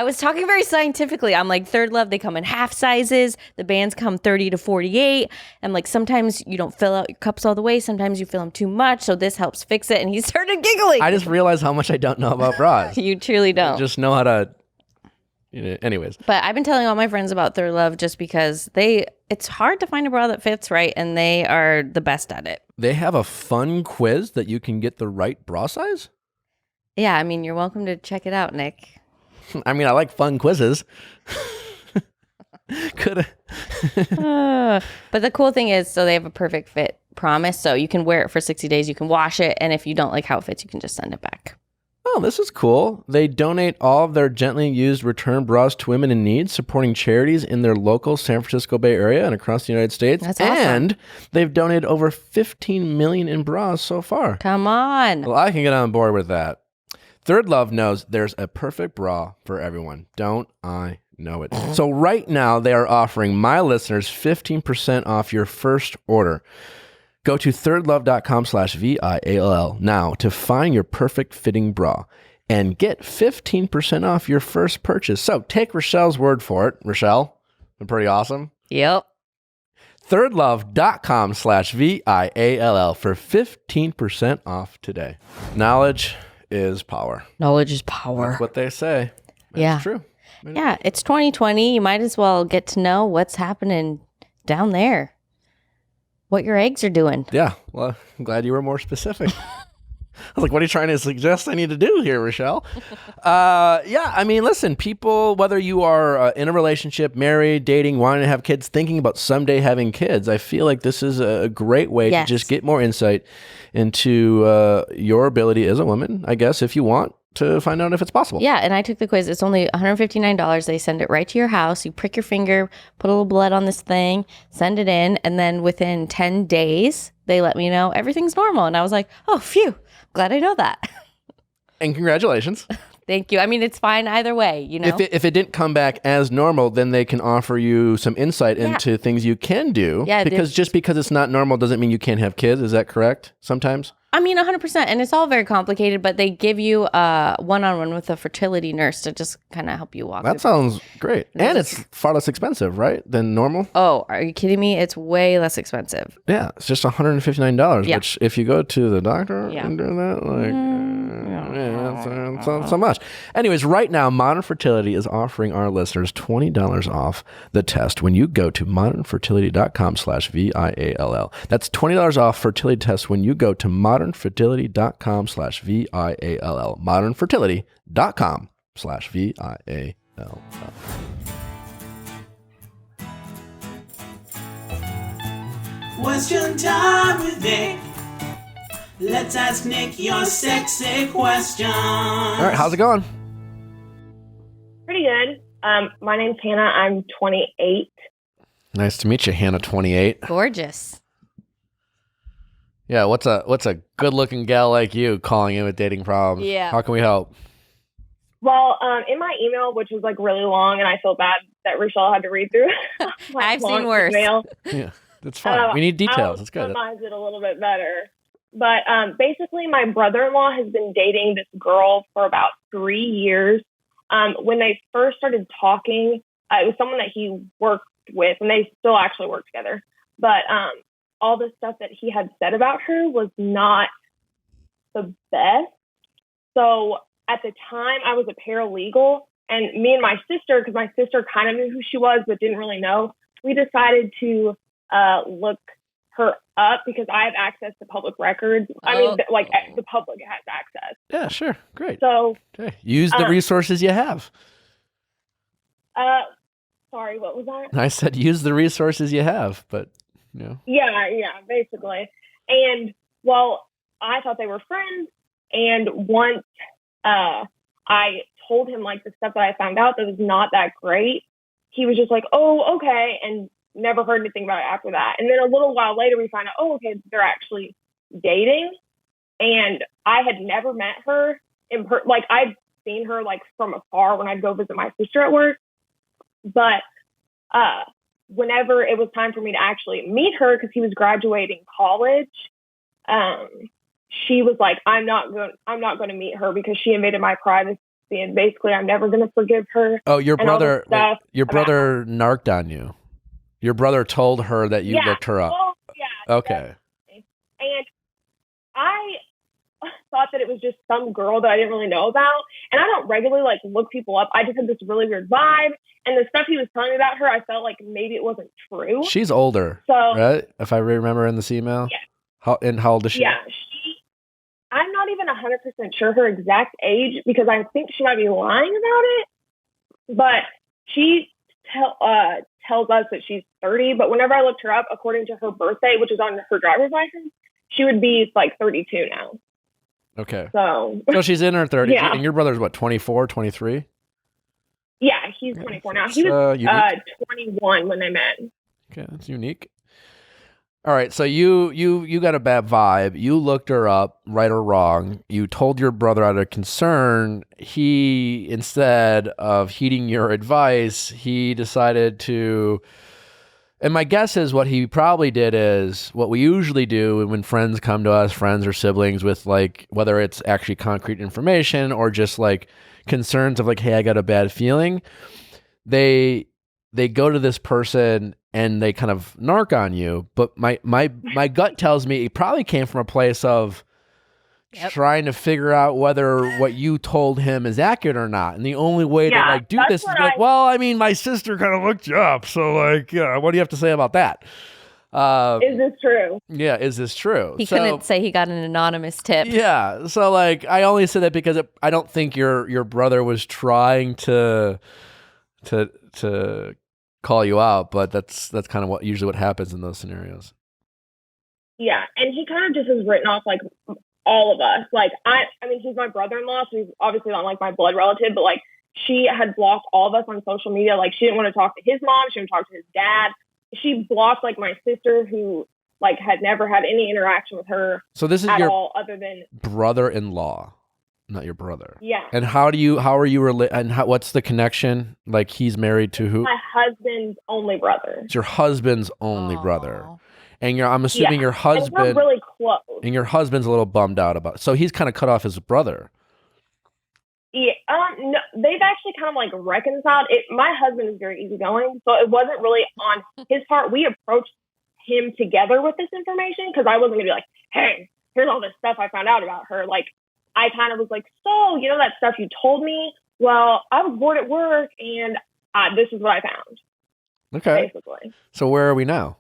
was talking very scientifically. I'm like, Third Love, they come in half sizes. The bands come 30 to 48. I'm like, sometimes you don't fill out your cups all the way. Sometimes you fill them too much. So this helps fix it. And he started giggling. I just realized how much I don't know about bras. You truly don't. I just know how to. Anyways. But I've been telling all my friends about Third Love just because it's hard to find a bra that fits right. And they are the best at it. They have a fun quiz that you can get the right bra size? Yeah. I mean, you're welcome to check it out, Nick. I mean, I like fun quizzes. But the cool thing is, so they have a perfect fit promise. So you can wear it for 60 days. You can wash it. And if you don't like how it fits, you can just send it back. Oh, this is cool. They donate all of their gently used return bras to women in need, supporting charities in their local San Francisco Bay Area and across the United States. That's awesome. And they've donated over 15 million in bras so far. Come on. Well, I can get on board with that. Third Love knows there's a perfect bra for everyone. Don't I know it? So right now, they are offering my listeners 15% off your first order. Go to thirdlove.com/VIALL now to find your perfect fitting bra and get 15% off your first purchase. So take Rochelle's word for it. Rochelle, I'm pretty awesome. Yep. thirdlove.com/VIALL for 15% off today. Knowledge is power. Knowledge is power. That's what they say. That's yeah. true. Yeah, it's 2020. You might as well get to know what's happening down there. What your eggs are doing. Yeah. Well, I'm glad you were more specific. I was like, what are you trying to suggest I need to do here, Rochelle? Yeah, I mean, listen, people, whether you are in a relationship, married, dating, wanting to have kids, thinking about someday having kids, I feel like this is a great way to just get more insight into your ability as a woman, I guess, if you want to find out if it's possible. Yeah, and I took the quiz. It's only $159. They send it right to your house. You prick your finger, put a little blood on this thing, send it in, and then within 10 days, they let me know everything's normal. And I was like, oh, phew, glad I know that. And congratulations. Thank you. I mean, it's fine either way, you know? If it didn't come back as normal, then they can offer you some insight into things you can do. Yeah, because just because it's not normal doesn't mean you can't have kids. Is that correct sometimes? I mean, 100%. And it's all very complicated, but they give you a one-on-one with a fertility nurse to just kind of help you walk. That sounds great. And it's far less expensive, right, than normal? Oh, are you kidding me? It's way less expensive. Yeah, it's just $159, Yeah. which if you go to the doctor Yeah. and do that, that's so much. Anyways, right now, Modern Fertility is offering our listeners $20 off the test when you go to modernfertility.com/VIALL. That's $20 off fertility test when you go to modernfertility.com/VIALL. modernfertility.com/VIALL. Question time with Nick. Let's ask Nick your sexy questions. All right, how's it going? Pretty good. My name's Hannah. I'm 28. Nice to meet you, Hannah, 28. Gorgeous. Yeah, what's a good-looking gal like you calling in with dating problems? Yeah. How can we help? Well, in my email, which was like really long, and I feel bad that Rochelle had to read through. I've seen worse. Email. Yeah, that's fine. We need details. That's good. I'll summarize it a little bit better. But basically, my brother-in-law has been dating this girl for about 3 years. When they first started talking, it was someone that he worked with, and they still actually work together. But all the stuff that he had said about her was not the best. So at the time, I was a paralegal, and me and my sister, because my sister kind of knew who she was but didn't really know, we decided to look her up because I have access to public records. I mean, the public has access. Yeah, sure. Great. So okay. Use the resources you have. Sorry, what was that? I said use the resources you have, but, you know. Yeah, basically. And, well, I thought they were friends, and once I told him, like, the stuff that I found out that was not that great, he was just like, oh, okay, and never heard anything about it after that. And then a little while later, we find out, oh, okay, they're actually dating. And I had never met her like, I'd seen her, like, from afar when I'd go visit my sister at work. But whenever it was time for me to actually meet her, because he was graduating college, she was like, I'm not going to meet her because she invaded my privacy, and basically I'm never going to forgive her. Oh, your brother narked on you. Your brother told her that you looked her up. Well, yeah. Okay. And I thought that it was just some girl that I didn't really know about. And I don't regularly like look people up. I just had this really weird vibe. And the stuff he was telling me about her, I felt like maybe it wasn't true. She's older, right? If I remember in this email. Yeah. How old is she? Yeah. I'm not even 100% sure her exact age because I think she might be lying about it. But she tells us that she's 30. But whenever I looked her up, according to her birthday, which is on her driver's license, she would be like 32 now. Okay. So she's in her 30s. Yeah. And your brother's what, 24, 23? Yeah, he's 24 now. He was 21 when they met. Okay, that's unique. All right, so you got a bad vibe. You looked her up, right or wrong. You told your brother out of concern. He, instead of heeding your advice, he decided to... And my guess is what he probably did is what we usually do when friends come to us, friends or siblings, with like, whether it's actually concrete information or just like concerns of like, hey, I got a bad feeling. They go to this person and they kind of narc on you. But my gut tells me it probably came from a place of trying to figure out whether what you told him is accurate or not. And the only way to like do this is be like, well, I mean, my sister kind of looked you up. So like, yeah, what do you have to say about that? Is this true? Yeah, is this true? He couldn't say he got an anonymous tip. Yeah. So like, I only said that because I don't think your brother was trying to call you out, but that's kind of usually what happens in those scenarios. Yeah, and he kind of just has written off like all of us. Like I mean, he's my brother-in-law, so he's obviously not like my blood relative, but like she had blocked all of us on social media. Like she didn't want to talk to his mom, she didn't talk to his dad. She blocked like my sister, who like had never had any interaction with her. So this is at your all, other than brother-in-law, not your brother. Yeah. And how are you and what's the connection? Like he's married to who? My husband's only brother. It's your husband's only brother. And I'm assuming your And we're husband really close. and your husband's a little bummed out about it. So he's kind of cut off his brother. Yeah, no, they've actually kind of like reconciled. My husband is very easygoing, so it wasn't really on his part. We approached him together with this information because I wasn't gonna be like, hey, here's all this stuff I found out about her. Like, I kind of was like, so, you know that stuff you told me? Well, I was bored at work and this is what I found. Okay. Basically. So where are we now?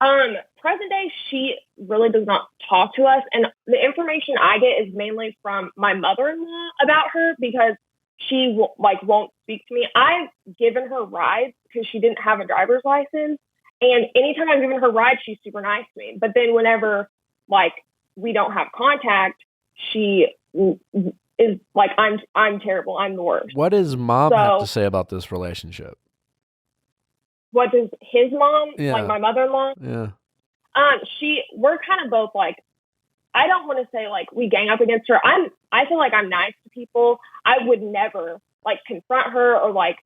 Present day, she really does not talk to us. And the information I get is mainly from my mother-in-law about her because she won't speak to me. I've given her rides because she didn't have a driver's license. And anytime I've given her rides, she's super nice to me. But then whenever like we don't have contact, she is like, I'm terrible. I'm the worst. What does mom have to say about this relationship? What does his mom, Yeah. like my mother-in-law? Yeah. We're kind of both like, I don't want to say like we gang up against her. I feel like I'm nice to people. I would never like confront her or like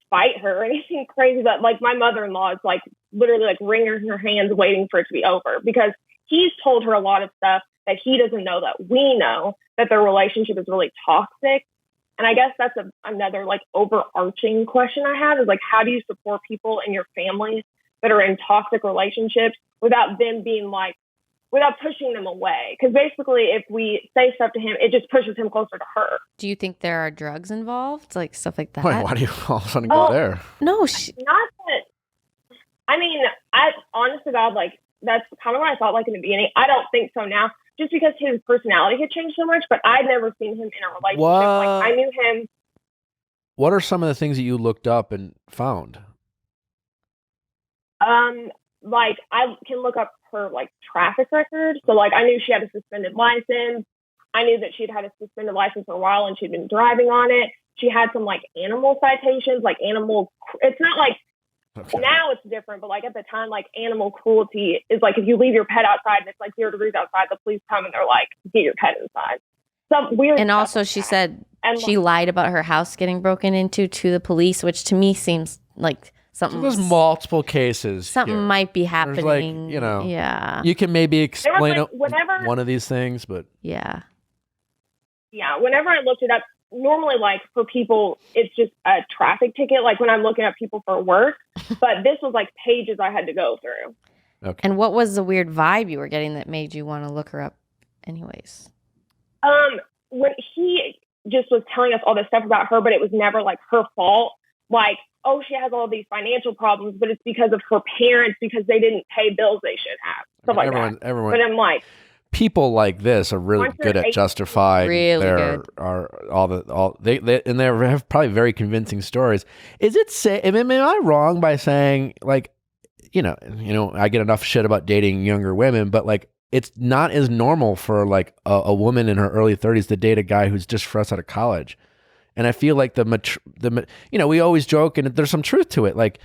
fight her or anything crazy. But like my mother-in-law is like literally like wringing her hands waiting for it to be over because he's told her a lot of stuff that he doesn't know that we know, that their relationship is really toxic. And I guess that's another like overarching question I have is like, how do you support people in your family that are in toxic relationships without them being like, without pushing them away? Because basically if we say stuff to him, it just pushes him closer to her. Do you think there are drugs involved? Like stuff like that? Wait, why do you all of a sudden go there? No, Not that, I mean, I honest to God, like that's kind of what I thought like in the beginning. I don't think so now. Just because his personality had changed so much, but I'd never seen him in a relationship. What? Like I knew him. What are some of the things that you looked up and found? Like I can look up her like traffic record. So like I knew she had a suspended license. I knew that she'd had a suspended license for a while and she'd been driving on it. She had some like animal citations, like animal. It's not like now it's different, but like at the time, like animal cruelty is like if you leave your pet outside and it's like 0 degrees outside, the police come and they're like, get your pet inside. Some weird. And stuff also, like she that. said And she lied about her house getting broken into to the police, which to me seems like something. There's multiple cases. Something here. might be There's happening. like, you know, yeah, you can maybe explain like, whenever- one of these things, but yeah. Yeah, whenever I looked it up, normally like for people, it's just a traffic ticket, like when I'm looking at people for work, but this was like pages I had to go through. okay. And what was the weird vibe you were getting that made you want to look her up anyways? When he just was telling us all this stuff about her, but it was never like her fault. Like, oh, she has all these financial problems, but it's because of her parents because they didn't pay bills they should have. Stuff like that. Everyone, But I'm like, people like this are really Once good you're at justifying Really their good. they and they have probably very convincing stories. Is it am I wrong by saying like you know I get enough shit about dating younger women, but like it's not as normal for like a woman in her early 30s to date a guy who's just fresh out of college. And I feel like we always joke, and there's some truth to it. Like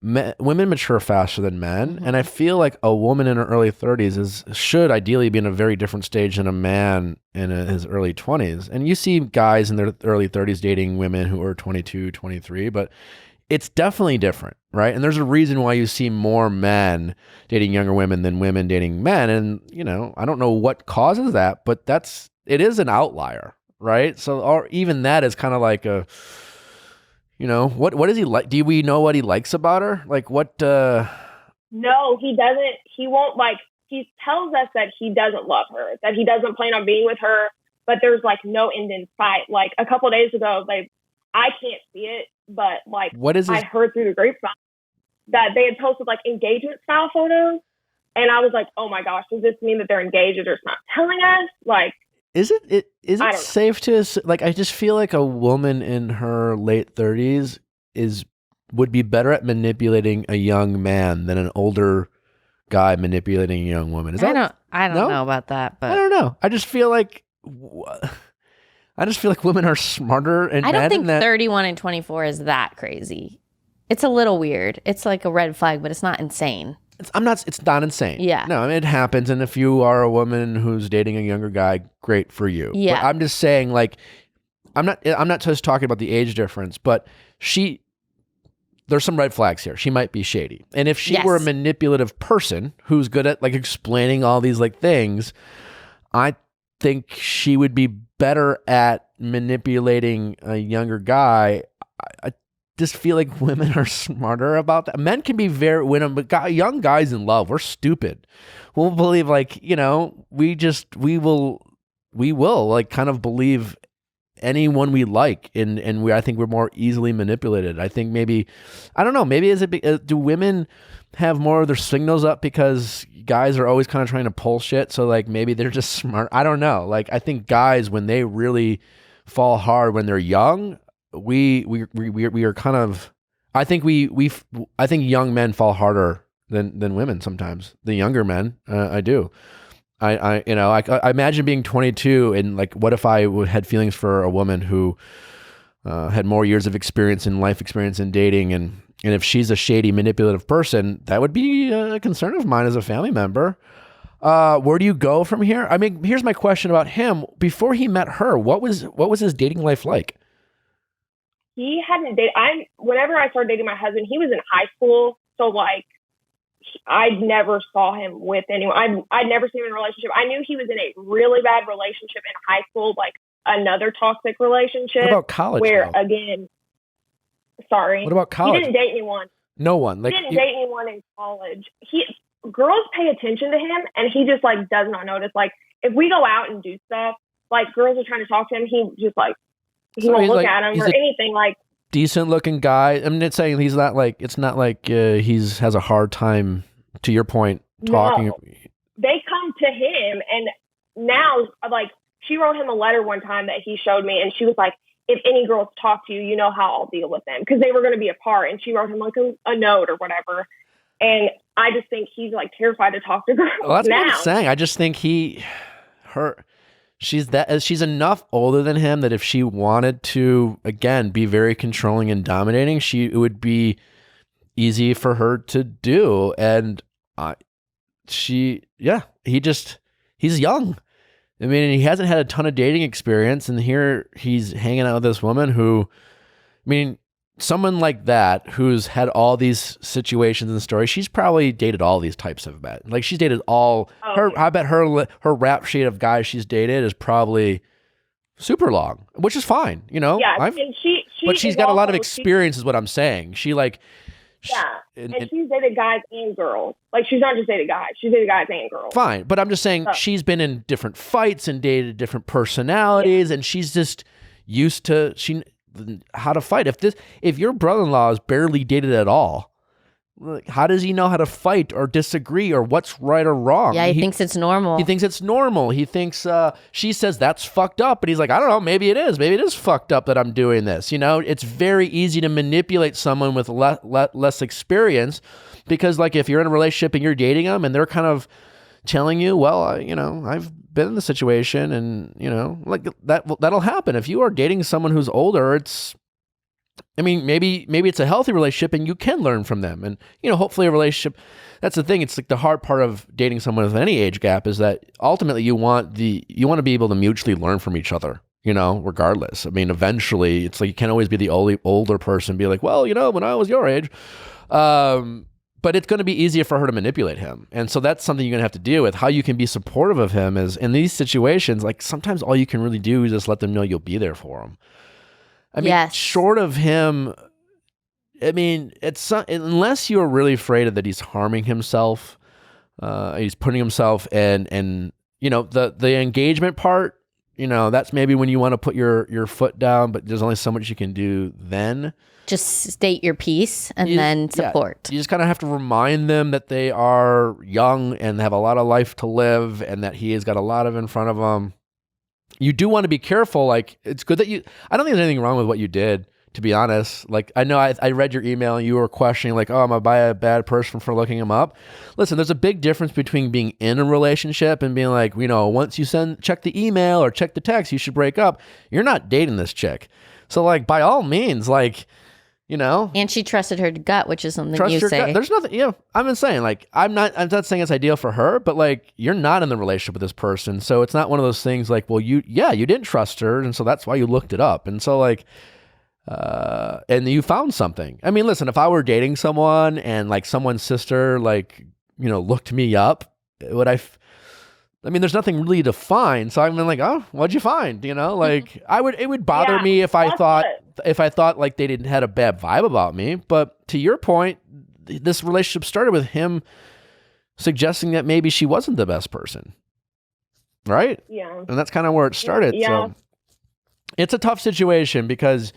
women mature faster than men, and I feel like a woman in her early 30s should ideally be in a very different stage than a man in his early 20s. And you see guys in their early 30s dating women who are 22, 23, but it's definitely different, right? And there's a reason why you see more men dating younger women than women dating men. And, I don't know what causes that, but it is an outlier, right? So, or even that is kind of like what is he like? Do we know what he likes about her? Like what? no, he doesn't. He won't like, he tells us that he doesn't love her, that he doesn't plan on being with her, but there's like no end in sight. Like a couple of days ago, I can't see it, but like what is I heard through the grapevine that they had posted like engagement style photos. And I was like, oh my gosh, does this mean that they're engaged or just not telling us? Like, is it know. safe to like, I just feel like a woman in her late 30s would be better at manipulating a young man than an older guy manipulating a young woman. I don't know about that, but I don't know. I just feel like women are smarter and I don't men think that 31 and 24 is that crazy. It's a little weird. It's like a red flag, but it's not insane. It's not insane. Yeah. No, I mean, it happens. And if you are a woman who's dating a younger guy, great for you. Yeah. But I'm just saying, like, I'm not just talking about the age difference, but there's some red flags here. She might be shady. And if she Yes. were a manipulative person who's good at like explaining all these like things, I think she would be better at manipulating a younger guy. I just feel like women are smarter about that. Men can be but young guys in love, we're stupid. We'll believe like, you know, we will like kind of believe anyone we like, and I think we're more easily manipulated. I think maybe, I don't know, maybe do women have more of their signals up because guys are always kind of trying to pull shit, so like maybe they're just smart. I don't know. Like I think guys, when they really fall hard when they're young, we are kind of, I think young men fall harder than women sometimes. The younger men, I do. I imagine being 22 and like, what if I had feelings for a woman who had more years of experience in life experience in dating, and if she's a shady, manipulative person, that would be a concern of mine as a family member. Where do you go from here? I mean, here's my question about him. Before he met her, what was his dating life like? He hadn't dated. Whenever I started dating my husband, he was in high school, so like, I never saw him with anyone. I'd never seen him in a relationship. I knew he was in a really bad relationship in high school, like another toxic relationship. What about college? Where again, sorry. What about college? He didn't date anyone. No one. Like, he didn't date anyone in college. Girls pay attention to him, and he just like does not notice. Like if we go out and do stuff, like girls are trying to talk to him, he just like he won't look at him or anything. Like, decent looking guy. I mean, it's saying he's not like, it's not like has a hard time, to your point, talking. No, they come to him, and now like she wrote him a letter one time that he showed me, and she was like, if any girls talk to you, you know how I'll deal with them, because they were going to be apart, and she wrote him like a note or whatever. And I just think he's like terrified to talk to girls. Well, that's what I'm saying. I just think she's enough older than him that if she wanted to, again, be very controlling and dominating, it would be easy for her to do. And he's young. I mean, he hasn't had a ton of dating experience, and here he's hanging out with this woman who, I mean, someone like that who's had all these situations and stories, she's probably dated all these types of men. Like she's dated all her. I bet her rap sheet of guys she's dated is probably super long, which is fine, you know. Yeah, and but she's got a lot of experience, is what I'm saying. She like. And she's dated guys and girls. Like she's not just dated guys; she's dated guys and girls. Fine, but I'm just saying she's been in different fights and dated different personalities, and she's just used to how to fight. If your brother-in-law is barely dated at all, how does he know how to fight or disagree or what's right or wrong? Yeah, he thinks it's normal. He thinks it's normal. He thinks she says that's fucked up, but he's like, I don't know, maybe it is. Maybe it is fucked up that I'm doing this. You know, it's very easy to manipulate someone with less experience, because like if you're in a relationship and you're dating them and they're kind of telling you, well, I've been in the situation, and like that'll happen. If you are dating someone who's older, maybe it's a healthy relationship and you can learn from them. And, hopefully a relationship, that's the thing. It's like the hard part of dating someone with any age gap is that ultimately you want to be able to mutually learn from each other, regardless. I mean, eventually it's like, you can't always be the older person and be like, well, when I was your age, but it's going to be easier for her to manipulate him. And so that's something you're going to have to deal with. How you can be supportive of him is in these situations, like sometimes all you can really do is just let them know you'll be there for them. I mean, yes. Short of him, I mean, unless you're really afraid that he's harming himself, he's putting himself and the engagement part, that's maybe when you want to put your foot down, but there's only so much you can do then. Just state your piece and then support. Yeah, you just kind of have to remind them that they are young and have a lot of life to live, and that he has got a lot of in front of them. You do want to be careful. Like, it's good that I don't think there's anything wrong with what you did, to be honest. Like, I know I read your email and you were questioning, like, oh, am I a bad person for looking him up? Listen, there's a big difference between being in a relationship and being like, once you check the email or check the text, you should break up. You're not dating this chick. So, like, by all means, like, And she trusted her gut, which is something you say. Gut. There's nothing, I'm saying, like, I'm not saying it's ideal for her, but like, you're not in the relationship with this person. So it's not one of those things like, well, you didn't trust her. And so that's why you looked it up. And so like, and you found something. I mean, listen, if I were dating someone and like someone's sister, like, you know, looked me up, I mean, there's nothing really to find. So I'm like, oh, what'd you find? You know, like it would bother me if I thought like they didn't had a bad vibe about me. But to your point, this relationship started with him suggesting that maybe she wasn't the best person. Right? Yeah. And that's kind of where it started. Yeah. So it's a tough situation because,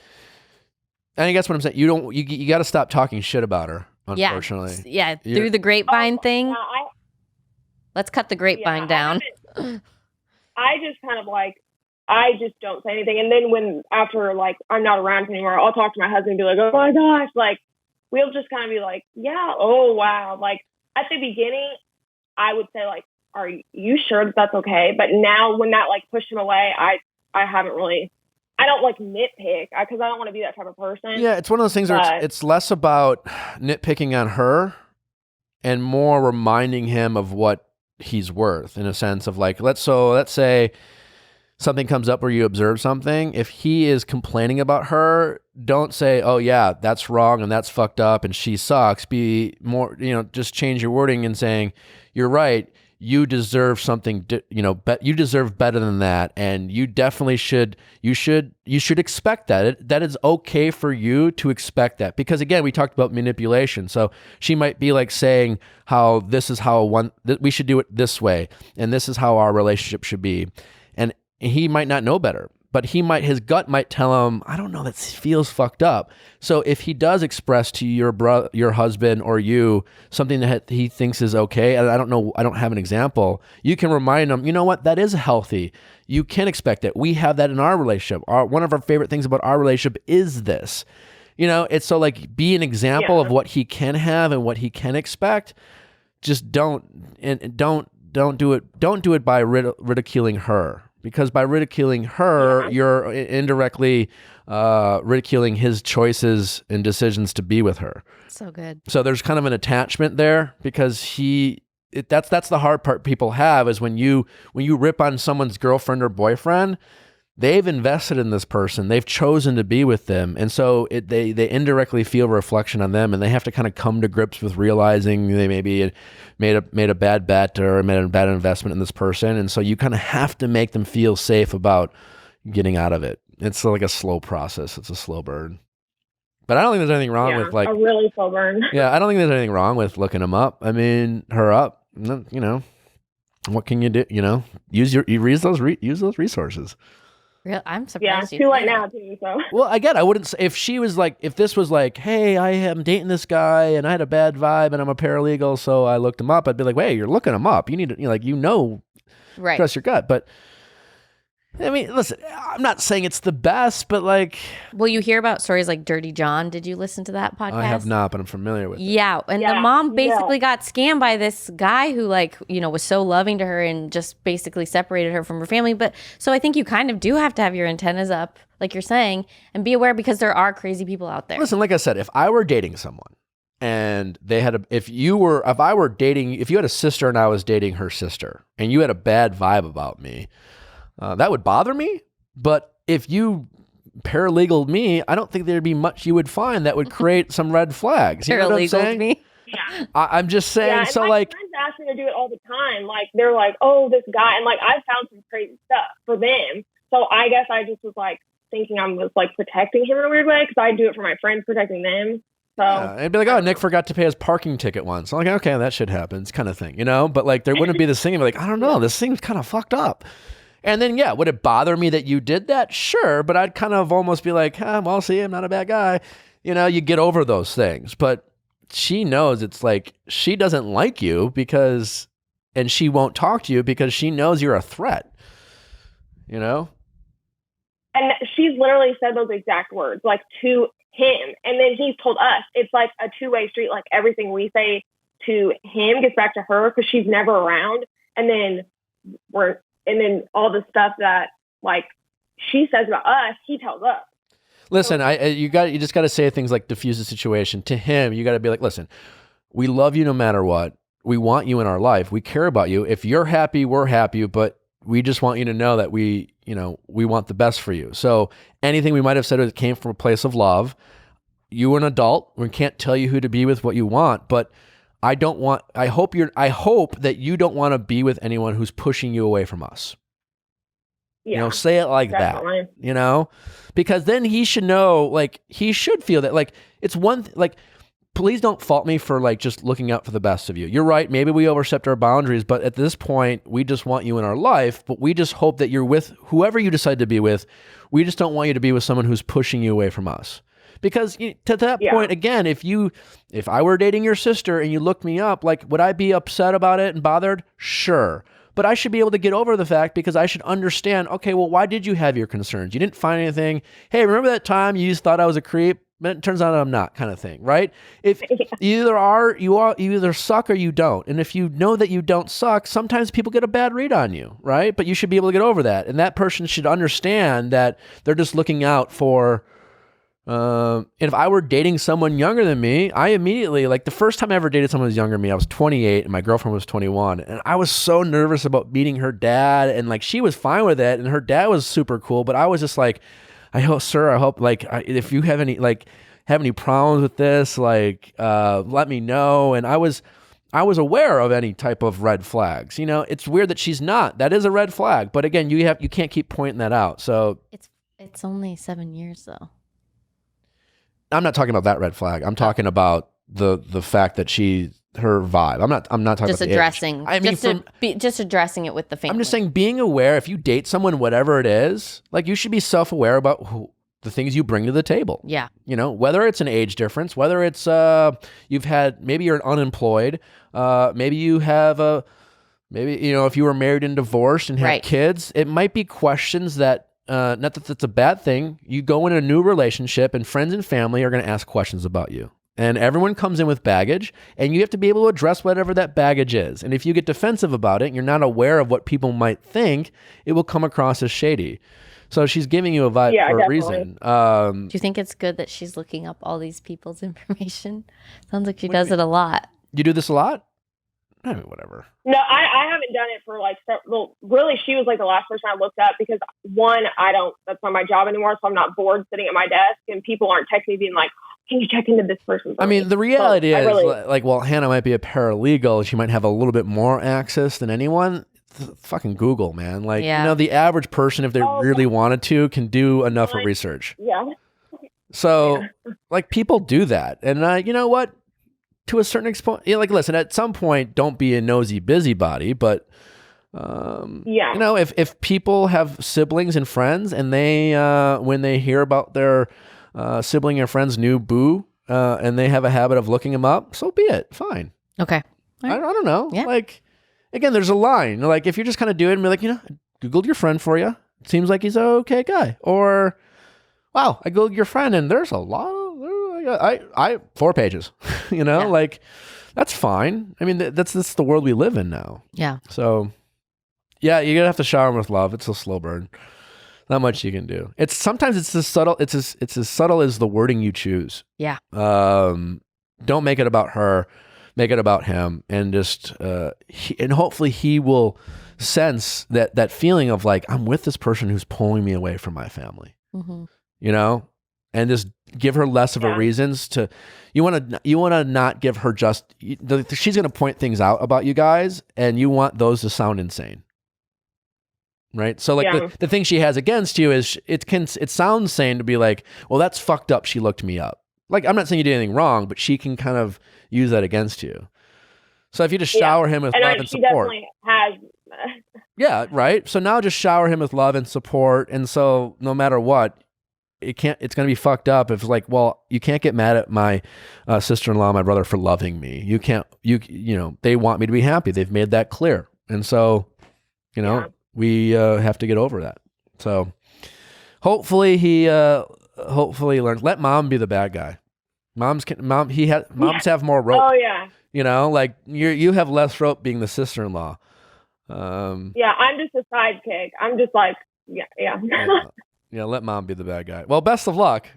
and I guess what I'm saying, you got to stop talking shit about her, unfortunately. Yeah. Through the grapevine thing. Let's cut the grapevine down. I just kind of like, I just don't say anything. And then after like I'm not around anymore, I'll talk to my husband and be like, oh my gosh, like we'll just kind of be like, yeah, oh wow. Like at the beginning, I would say like, are you sure that that's okay? But now when that like pushed him away, I haven't really, I don't like nitpick because I don't want to be that type of person. Yeah, it's one of those things where it's less about nitpicking on her and more reminding him of what he's worth, in a sense of like, let's say something comes up where you observe something. If he is complaining about her, don't say, oh yeah, that's wrong and that's fucked up and she sucks. Be more, just change your wording and saying, you're right, you deserve something, you deserve better than that. And you definitely should expect that. That is okay for you to expect that. Because again, we talked about manipulation. So she might be like saying how this is how we should do it this way. And this is how our relationship should be. And he might not know better, but his gut might tell him, I don't know, that feels fucked up. So if he does express to your husband or you something that he thinks is okay, and I don't know, I don't have an example, you can remind him, you know what, that is healthy. You can expect it. We have that in our relationship. One of our favorite things about our relationship is this. It's so like be an example of what he can have and what he can expect. Just don't do it. Don't do it by ridiculing her. Because by ridiculing her, you're indirectly ridiculing his choices and decisions to be with her. So good. So there's kind of an attachment there because that's the hard part people have is when you rip on someone's girlfriend or boyfriend, they've invested in this person. They've chosen to be with them. And so they indirectly feel a reflection on them, and they have to kind of come to grips with realizing they maybe made a bad bet or made a bad investment in this person. And so you kind of have to make them feel safe about getting out of it. It's like a slow process. It's a slow burn. But I don't think there's anything wrong with like a really slow burn. Yeah, I don't think there's anything wrong with looking them up. I mean, her up. What can you do? Use those resources. Real, I'm surprised. Yeah, too late now too. So. Well, again, I wouldn't say if this was like, hey, I am dating this guy and I had a bad vibe and I'm a paralegal, so I looked him up. I'd be like, hey, you're looking him up. You need to, right. Trust your gut. But I mean, listen, I'm not saying it's the best, but like, will you hear about stories like Dirty John? Did you listen to that podcast? I have not, but I'm familiar with it. Yeah, and the mom basically got scammed by this guy who was so loving to her and just basically separated her from her family. But so I think you kind of do have to have your antennas up, like you're saying, and be aware because there are crazy people out there. Listen, like I said, if I were dating someone and if you had a sister and I was dating her sister and you had a bad vibe about me, that would bother me. But if you paralegaled me, I don't think there'd be much you would find that would create some red flags. You know what I'm saying? Me. Yeah. I'm just saying. Yeah, so my like, friends ask me to do it all the time. Like they're like, "Oh, this guy," and like I found some crazy stuff for them. So I guess I just was like thinking I was like protecting him in a weird way because I do it for my friends, protecting them. So it'd be like, oh, Nick forgot to pay his parking ticket once. I'm like, okay, that shit happens, kind of thing, But like, there wouldn't be this thing of like, I don't know, this thing's kind of fucked up. And then, yeah, would it bother me that you did that? Sure, but I'd kind of almost be like, well, see, I'm not a bad guy. You get over those things. But she knows it's like she doesn't like you and she won't talk to you because she knows you're a threat. And she's literally said those exact words, like to him. And then he's told us it's like a two-way street. Like everything we say to him gets back to her because she's never around. And then all the stuff that like she says about us, he tells us. Listen, you just got to say things like diffuse the situation. To him, you got to be like, listen, we love you no matter what. We want you in our life. We care about you. If you're happy, we're happy. But we just want you to know that we want the best for you. So anything we might have said came from a place of love. You're an adult. We can't tell you who to be with, what you want, but I hope that you don't want to be with anyone who's pushing you away from us. Yeah, say it like definitely. that, because then he should know, like, he should feel that, like, it's please don't fault me for, like, just looking out for the best of you. You're right. Maybe we overstepped our boundaries, but at this point, we just want you in our life, but we just hope that you're with whoever you decide to be with. We just don't want you to be with someone who's pushing you away from us. Because to that point, again, if I were dating your sister and you looked me up, like, would I be upset about it and bothered? Sure. But I should be able to get over the fact, because I should understand, okay, well, why did you have your concerns? You didn't find anything. Hey, remember that time you just thought I was a creep? It turns out I'm not, kind of thing, right? If you either suck or you don't. And if you know that you don't suck, sometimes people get a bad read on you, right? But you should be able to get over that. And that person should understand that they're just looking out for... and if I were dating someone younger than me, I immediately, like, the first time I ever dated someone who was younger than me, I was 28 and my girlfriend was 21. And I was so nervous about meeting her dad. And, like, she was fine with it. And her dad was super cool. But I was just like, I hope, like, if you have any problems with this, like, let me know. And I was aware of any type of red flags. It's weird that she's not. That is a red flag. But again, you can't keep pointing that out. So It's only 7 years though. I'm not talking about that red flag. I'm talking about the fact that her vibe. I'm not talking just about addressing. I mean, just addressing it with the family. I'm just saying, being aware. If you date someone, whatever it is, like, you should be self-aware about the things you bring to the table. Yeah. Whether it's an age difference, whether it's maybe you're unemployed, maybe you have if you were married and divorced and have kids, it might be questions that. Not that that's a bad thing. You go in a new relationship and friends and family are going to ask questions about you. And everyone comes in with baggage, and you have to be able to address whatever that baggage is. And if you get defensive about it and you're not aware of what people might think, it will come across as shady. So she's giving you a vibe for a reason. Do you think it's good that she's looking up all these people's information? Sounds like she does it a lot. You do this a lot? I mean, whatever. No, I haven't done it for, like, really, she was, like, the last person I looked up, because, one, that's not my job anymore, so I'm not bored sitting at my desk, and people aren't texting me being like, can you check into this person for me? The reality is, well, Hannah might be a paralegal. She might have a little bit more access than anyone. Fucking Google, man. Like, the average person, if they really wanted to, can do enough of research. Yeah. So, like, people do that. And you know what? To a certain extent, like, listen, at some point, don't be a nosy busybody, but, if people have siblings and friends, and they, when they hear about their sibling or friend's new boo, and they have a habit of looking them up, so be it. Fine. Okay. I don't know. Yeah. Like, again, there's a line. Like, if you're just kind of doing it and be like, I Googled your friend for you. It seems like he's an okay guy. Or, wow, I Googled your friend and there's a lot of, I 4 pages, like, that's fine. I mean, that's the world we live in now. Yeah. So, yeah, you're gonna have to shower him with love. It's a slow burn. Not much you can do. Sometimes it's as subtle. It's as subtle as the wording you choose. Yeah. Don't make it about her. Make it about him, and just and hopefully he will sense that feeling of, like, I'm with this person who's pulling me away from my family. Mm-hmm. And just give her less of a reasons to. You want to not give her just. She's going to point things out about you guys, and you want those to sound insane. Right. So, like, the thing she has against you is it sounds sane to be like, well, that's fucked up. She looked me up. Like, I'm not saying you did anything wrong, but she can kind of use that against you. So if you just shower him with love and support. Definitely has. Yeah. Right. So now just shower him with love and support. And so no matter what, it's going to be fucked up if it's like, well, you can't get mad at my sister-in-law, my brother, for loving me. You can't, they want me to be happy. They've made that clear. And so, we have to get over that. So hopefully he learns. Let mom be the bad guy. Moms have more rope. Oh yeah. Like you have less rope being the sister-in-law. Yeah, I'm just a sidekick. I'm just like, yeah. Yeah, let mom be the bad guy. Well, best of luck.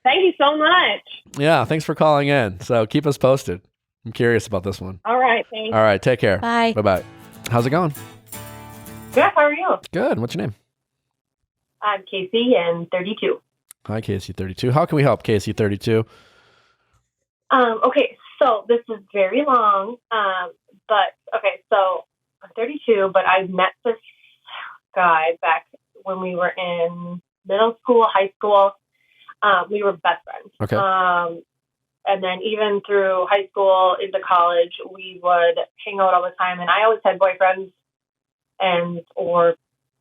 Thank you so much. Yeah, thanks for calling in. So keep us posted. I'm curious about this one. All right, thanks. All right, take care. Bye. Bye-bye. How's it going? Good. How are you? Good. What's your name? I'm Casey and 32. Hi, Casey32. How can we help, Casey32? Okay, so this is very long. But okay, so I'm 32, but I met this guy back when we were in middle school, high school. We were best friends. Okay. And then even through high school into college, we would hang out all the time. And I always had boyfriends or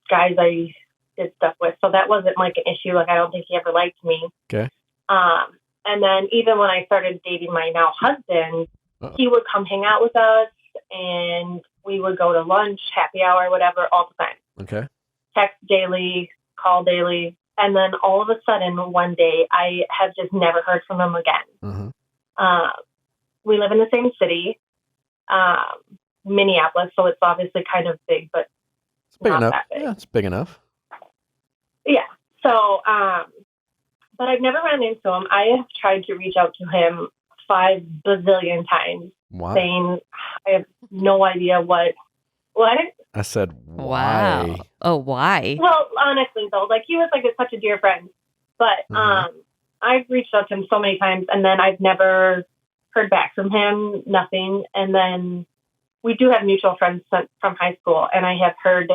guys I did stuff with. So that wasn't like an issue. Like, I don't think he ever liked me. Okay. And then even when I started dating my now husband, he would come hang out with us and we would go to lunch, happy hour, whatever, all the time. Okay. Text daily, call daily. And then all of a sudden, one day, I have just never heard from him again. We live in the same city, Minneapolis, so it's obviously kind of big, but It's big not enough. that big. Yeah, it's big enough. Yeah. So, but I've never run into him. I have tried to reach out to him 5 bazillion times, Wow. saying I have no idea what. I said, why? Wow. Oh, why? Well, honestly, though, like, he was like such a dear friend, but I've reached out to him so many times, and then I've never heard back from him. Nothing. And then we do have mutual friends from high school, and I have heard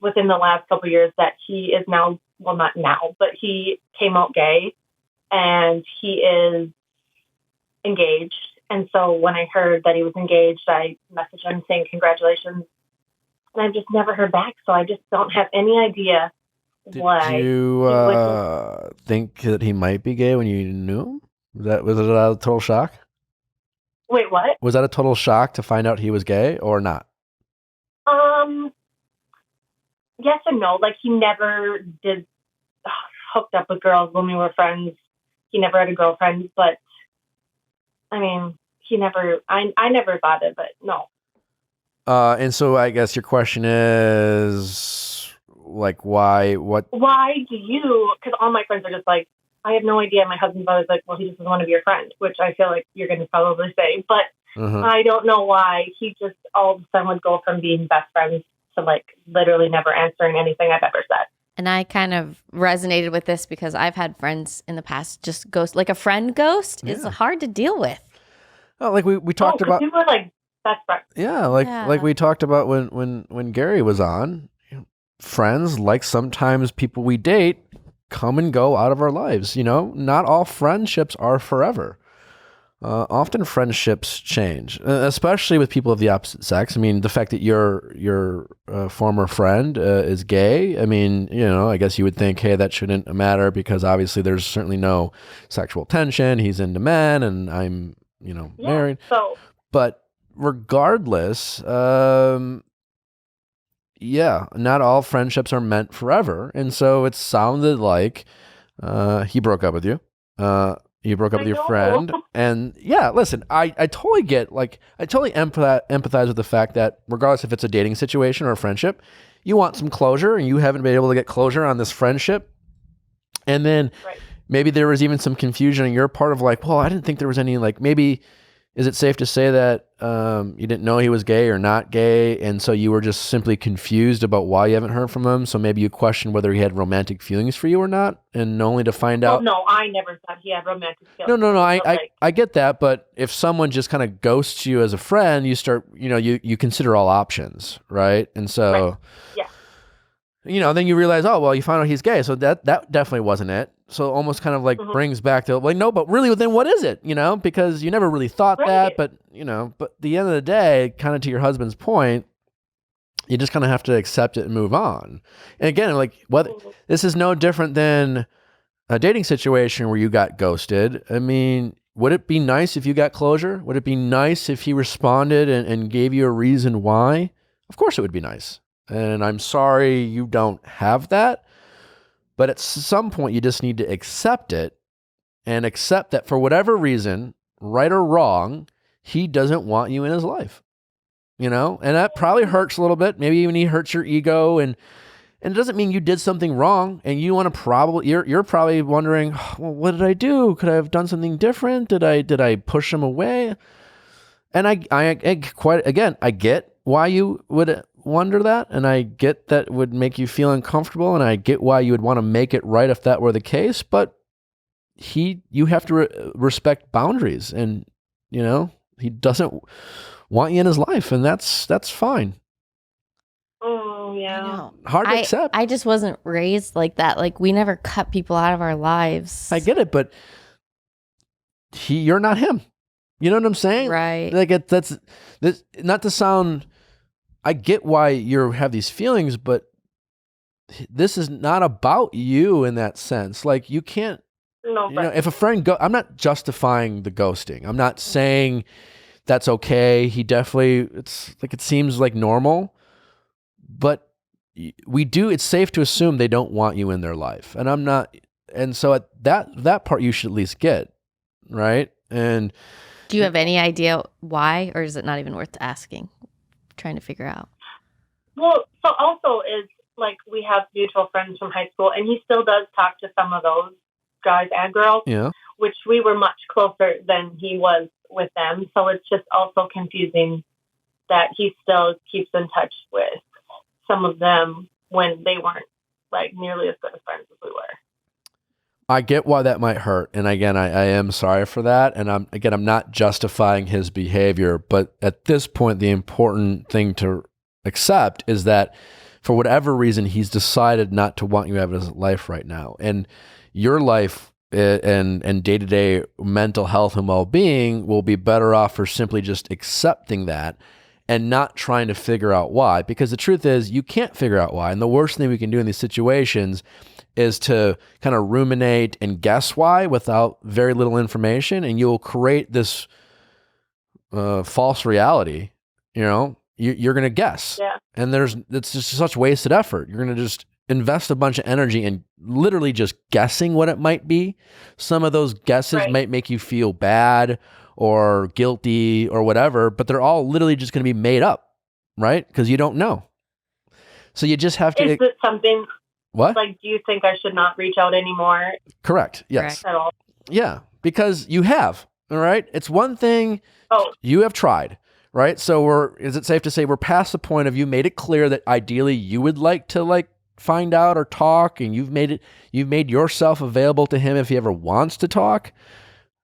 within the last couple of years that he is now, well, not now, but he came out gay, and he is engaged. And so when I heard that he was engaged, I messaged him saying congratulations. And I've just never heard back, so I just don't have any idea why. Did you think that he might be gay when you knew him? Was it a total shock? Wait, what? Was that a total shock to find out he was gay or not? Yes and no. Like, he never did hooked up with girls when we were friends. He never had a girlfriend, but I mean, I never thought it, but no. And so I guess your question is, like, why? Why do you? Because all my friends are just like, I have no idea. My husband's always like, well, he just doesn't want to be your friend, which I feel like you're going to probably say, but I don't know why he just all of a sudden would go from being best friends to like literally never answering anything I've ever said. And I kind of resonated with this because I've had friends in the past just ghost, like a friend ghost is hard to deal with. Oh, like we talked about. People are like best friends. Yeah, like we talked about when Gary was on. Friends, like sometimes people we date, come and go out of our lives. You know, not all friendships are forever. Often friendships change, especially with people of the opposite sex. I mean, the fact that your former friend is gay, I mean, you know, I guess you would think, hey, that shouldn't matter because obviously there's certainly no sexual tension. He's into men and I'm, you know, married. So, but regardless, not all friendships are meant forever. And so it sounded like he broke up with you. You broke up with your friend. And yeah, listen, I totally get, like, I totally empathize with the fact that regardless if it's a dating situation or a friendship, you want some closure and you haven't been able to get closure on this friendship. And then maybe there was even some confusion on your part of like, well, I didn't think there was any, like, maybe, is it safe to say that you didn't know he was gay or not gay, and so you were just simply confused about why you haven't heard from him, so maybe you questioned whether he had romantic feelings for you or not, and only to find out... No, I never thought he had romantic feelings. No, I get that, but if someone just kind of ghosts you as a friend, you start, you know, you consider all options, right? And so... Yeah. You know, then you realize, oh, well, you found out he's gay, so that definitely wasn't it. So almost kind of like brings back to, like, no, but really, then what is it? You know, because you never really thought that, but, you know, but at the end of the day, kind of to your husband's point, you just kind of have to accept it and move on. And again, like, whether this is no different than a dating situation where you got ghosted. I mean, would it be nice if you got closure? Would it be nice if he responded and gave you a reason why? Of course it would be nice. And I'm sorry you don't have that. But at some point, you just need to accept it and accept that for whatever reason, right or wrong, he doesn't want you in his life. You know, and that probably hurts a little bit. Maybe even he hurts your ego, and it doesn't mean you did something wrong. And you want to you're probably wondering, well, what did I do? Could I have done something different? Did I push him away? And I get why you would wonder that, and I get that would make you feel uncomfortable, and I get why you would want to make it right if that were the case, but you have to respect boundaries, and he doesn't want you in his life, and that's fine. Oh, yeah. I know. Hard to accept. I just wasn't raised like that. Like, we never cut people out of our lives. I get it, but you're not him. You know what I'm saying? Right. Like that's not to sound. I get why you have these feelings, but this is not about you in that sense. Like, you can't. No, If a friend I'm not justifying the ghosting. I'm not saying that's okay. He definitely. It seems like normal, but it's safe to assume they don't want you in their life, and I'm not. And so at that part you should at least get, right? And do you have any idea why, or is it not even worth asking? Trying to figure out. Well, so also is like we have mutual friends from high school, and he still does talk to some of those guys and girls, which we were much closer than he was with them. So it's just also confusing that he still keeps in touch with some of them when they weren't like nearly as good of friends as we were. I get why that might hurt. And again, I am sorry for that. And I'm not justifying his behavior, but at this point, the important thing to accept is that for whatever reason, he's decided not to want you to have his life right now. And your life and day-to-day mental health and well-being will be better off for simply just accepting that and not trying to figure out why. Because the truth is, you can't figure out why. And the worst thing we can do in these situations is to kind of ruminate and guess why without very little information, and you'll create this false reality. You're going to guess, and it's just such wasted effort. You're going to just invest a bunch of energy in literally just guessing what it might be. Some of those guesses might make you feel bad or guilty or whatever, but they're all literally just going to be made up, right? Because you don't know. So you just have to. Is it something? What? Like, do you think I should not reach out anymore? Correct. Yes. At all? Yeah, because you have. All right. It's one thing you have tried, right? So is it safe to say we're past the point of you made it clear that ideally you would like to find out or talk, and you've made yourself available to him if he ever wants to talk.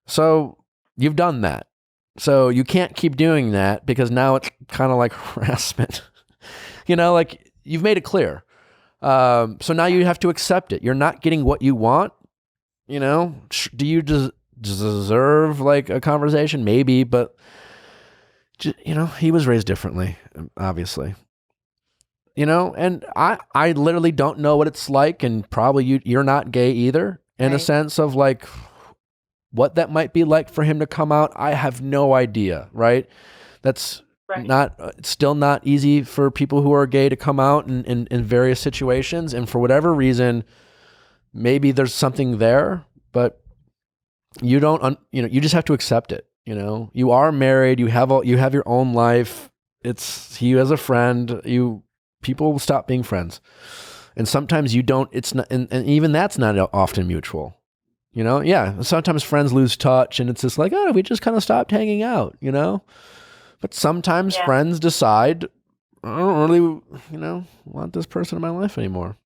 So you've done that. So you can't keep doing that because now it's kind of like harassment. You've made it clear. So now you have to accept it. You're not getting what you want. Do you deserve a conversation? Maybe, but he was raised differently, obviously. And I literally don't know what it's like, and probably you're not gay either, in a sense of what that might be like for him to come out. I have no idea, right? That's it's still not easy for people who are gay to come out in various situations. And for whatever reason, maybe there's something there, but you don't, you just have to accept it. You are married, you have your own life. It's he as a friend, people will stop being friends. And sometimes you don't, it's not, and even that's not often mutual. Sometimes friends lose touch, and it's just like, we just kind of stopped hanging out, But sometimes friends decide, I don't really, want this person in my life anymore.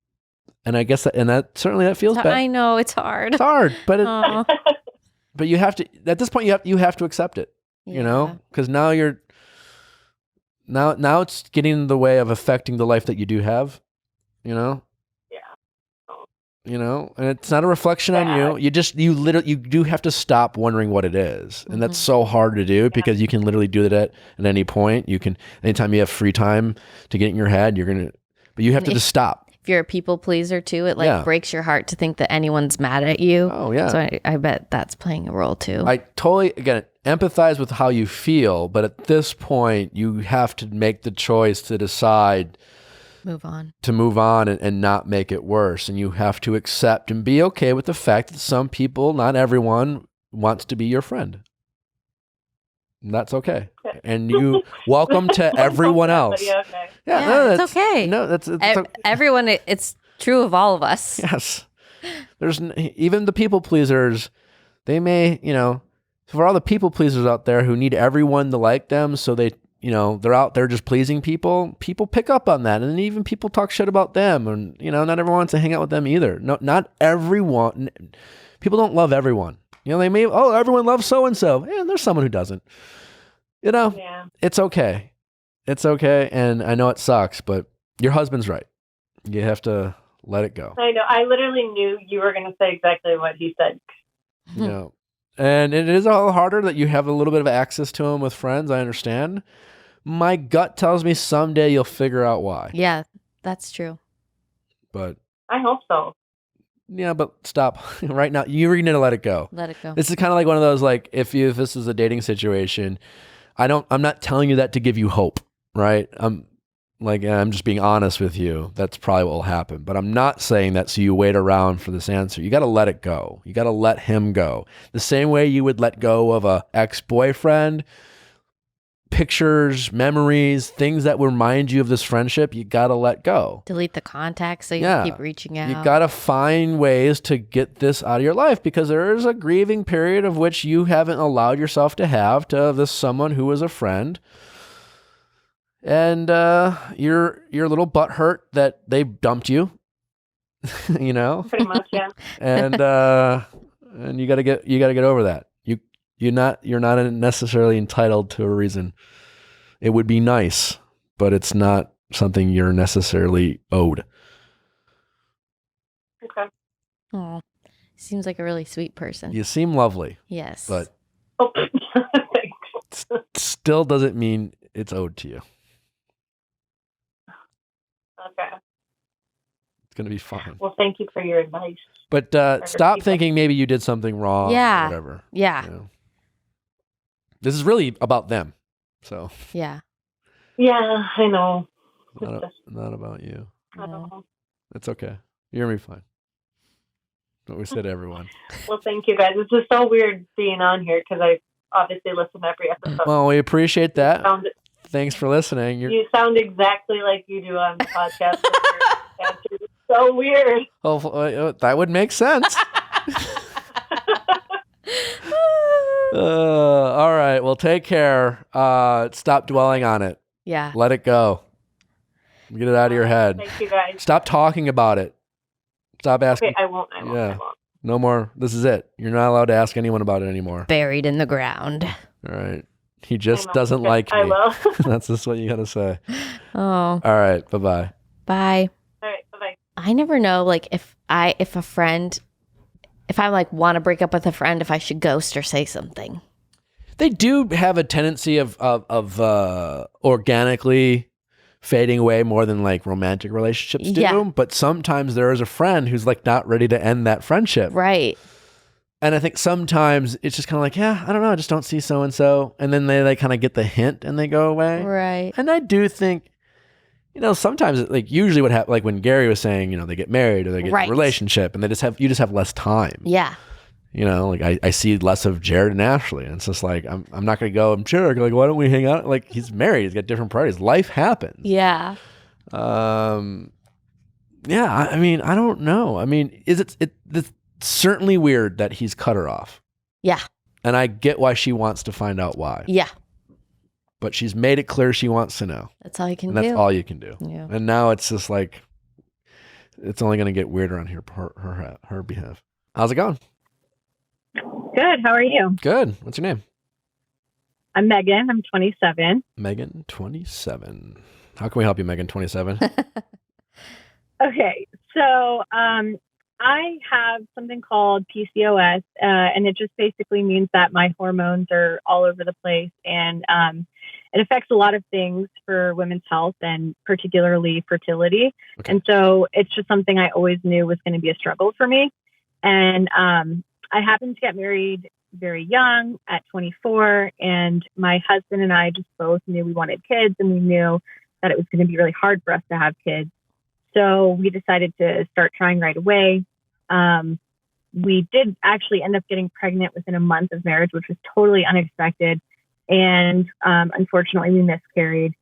And I guess that certainly feels bad. I know it's hard. It's hard, but but you have to, at this point, you have to accept it, because now now it's getting in the way of affecting the life that you do have, and it's not a reflection on you. You do have to stop wondering what it is. And that's so hard to do because you can literally do that at any point. Anytime you have free time to get in your head, but you have to just stop. If you're a people pleaser too, it breaks your heart to think that anyone's mad at you. Oh yeah. So I bet that's playing a role too. I totally, again, empathize with how you feel, but at this point you have to make the choice to decide to move on and not make it worse. And you have to accept and be okay with the fact that some people, not everyone, wants to be your friend. And that's okay. And you welcome to everyone else. Okay. It's okay. No, that's everyone. It's true of all of us. Yes. There's even the people pleasers. They may, for all the people pleasers out there who need everyone to like them, so they they're out there just pleasing people, people pick up on that. And then even people talk shit about them. And, not everyone wants to hang out with them either. No, not everyone. People don't love everyone. They may, everyone loves so-and-so. And there's someone who doesn't. Yeah. It's okay. It's okay. And I know it sucks, but your husband's right. You have to let it go. I know. I literally knew you were going to say exactly what he said. And it is a little harder that you have a little bit of access to him with friends. I understand. My gut tells me someday you'll figure out why. Yeah, that's true. But I hope so. yeah, but stop right now. You're going to let it go. Let it go. This is kind of like one of those, like, if this is a dating situation, I'm not telling you that to give you hope, right? I'm just being honest with you. That's probably what will happen. But I'm not saying that so you wait around for this answer. You got to let it go. You got to let him go. The same way you would let go of a ex-boyfriend, pictures, memories, things that remind you of this friendship, you got to let go. Delete the contacts so you can keep reaching out. You got to find ways to get this out of your life, because there is a grieving period of which you haven't allowed yourself to have to this someone who was a friend. And you're a little butthurt that they dumped you, Pretty much, yeah. and you gotta get over that. You're not necessarily entitled to a reason. It would be nice, but it's not something you're necessarily owed. Okay. Oh, seems like a really sweet person. You seem lovely, Yes. but Oh, thanks. still doesn't mean it's owed to you. Okay. It's gonna be fine. Well, thank you for your advice. But stop thinking maybe you did something wrong. Yeah. Or whatever. Yeah. This is really about them. So Yeah. Yeah, I know. not about you. I don't know. It's okay. You're gonna be fine. What we said to everyone. Well, thank you guys. It's just so weird being on here because I obviously listen to every episode. Well, we appreciate that. Sound- Thanks for listening. You sound exactly like you do on the podcast. It's so weird. Oh, that would make sense. All right. Well, take care. Stop dwelling on it. Yeah. Let it go. Get it out of your head. Thank you guys. Stop talking about it. Stop asking. Okay, I won't. No more. This is it. You're not allowed to ask anyone about it anymore. Buried in the ground. All right. He just doesn't like me. I will. That's just what you got to say. Oh. All right. Bye-bye. Bye. All right, bye-bye. I never know, like, if I like want to break up with a friend, if I should ghost or say something. They do have a tendency of organically fading away more than like romantic relationships do. Yeah. But sometimes there is a friend who's like not ready to end that friendship. Right. And I think sometimes it's just kind of like, yeah, I don't know, I just don't see so-and-so. And then they kind of get the hint and they go away. Right. And I do think, sometimes like usually what happens, like when Gary was saying, they get married or they get in a relationship and you just have less time. Yeah. Like I see less of Jared and Ashley. And it's just like, I'm not going to go, Jared, like, why don't we hang out? Like, he's married. He's got different priorities. Life happens. Yeah. Yeah. I mean, I don't know. I mean, it's certainly weird that he's cut her off. Yeah. And I get why she wants to find out why. Yeah. But she's made it clear she wants to know. That's all you can And do. that's all you can do. Yeah. And now it's just like, it's only going to get weirder on her behalf. How's it going? Good. How are you? Good. What's your name? I'm Megan. I'm 27. Megan, 27. How can we help you, Megan, 27? Okay. So I have something called PCOS, and it just basically means that my hormones are all over the place, and it affects a lot of things for women's health and particularly fertility. Okay. And so it's just something I always knew was going to be a struggle for me. And I happened to get married very young at 24, and my husband and I just both knew we wanted kids, and we knew that it was going to be really hard for us to have kids. So we decided to start trying right away. We did actually end up getting pregnant within a month of marriage, which was totally unexpected. And unfortunately, we miscarried.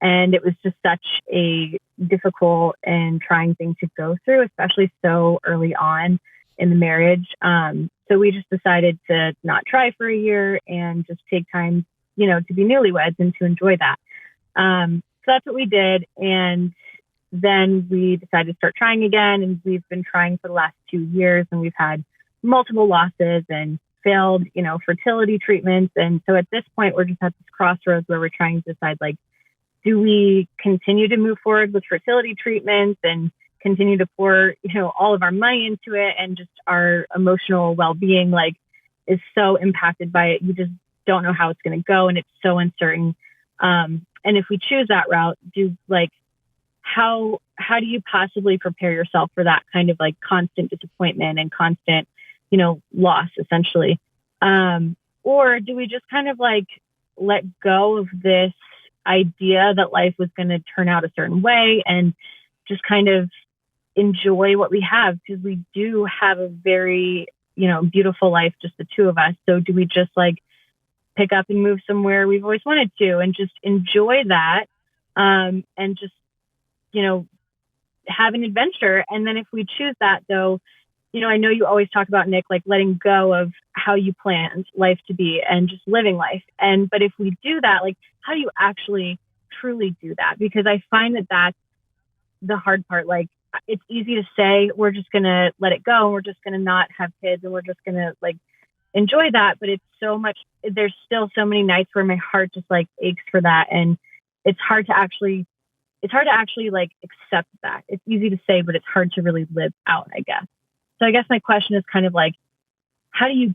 And it was just such a difficult and trying thing to go through, especially so early on in the marriage. So we just decided to not try for a year and just take time to be newlyweds and to enjoy that. So that's what we did. And then we decided to start trying again. And we've been trying for the last 2 years, and we've had multiple losses and failed, fertility treatments. And so at this point, we're just at this crossroads where we're trying to decide, like, do we continue to move forward with fertility treatments and continue to pour, all of our money into it, and just our emotional well-being, like, is so impacted by it. You just don't know how it's going to go, and it's so uncertain. And if we choose that route, how do you possibly prepare yourself for that kind of like constant disappointment and constant, loss, essentially? Or do we just kind of like let go of this idea that life was going to turn out a certain way and just kind of enjoy what we have? Because we do have a very, beautiful life, just the two of us. So do we just like pick up and move somewhere we've always wanted to and just enjoy that, and just, have an adventure? And then if we choose that, though, I know you always talk about, Nick, like letting go of how you planned life to be and just living life. But if we do that, like, how do you actually truly do that? Because I find that that's the hard part. Like, it's easy to say, we're just going to let it go, and we're just going to not have kids, and we're just going to like enjoy that. But it's so much, there's still so many nights where my heart just like aches for that. And it's hard to actually like accept that. It's easy to say, but it's hard to really live out, I guess. So I guess my question is kind of like, how do you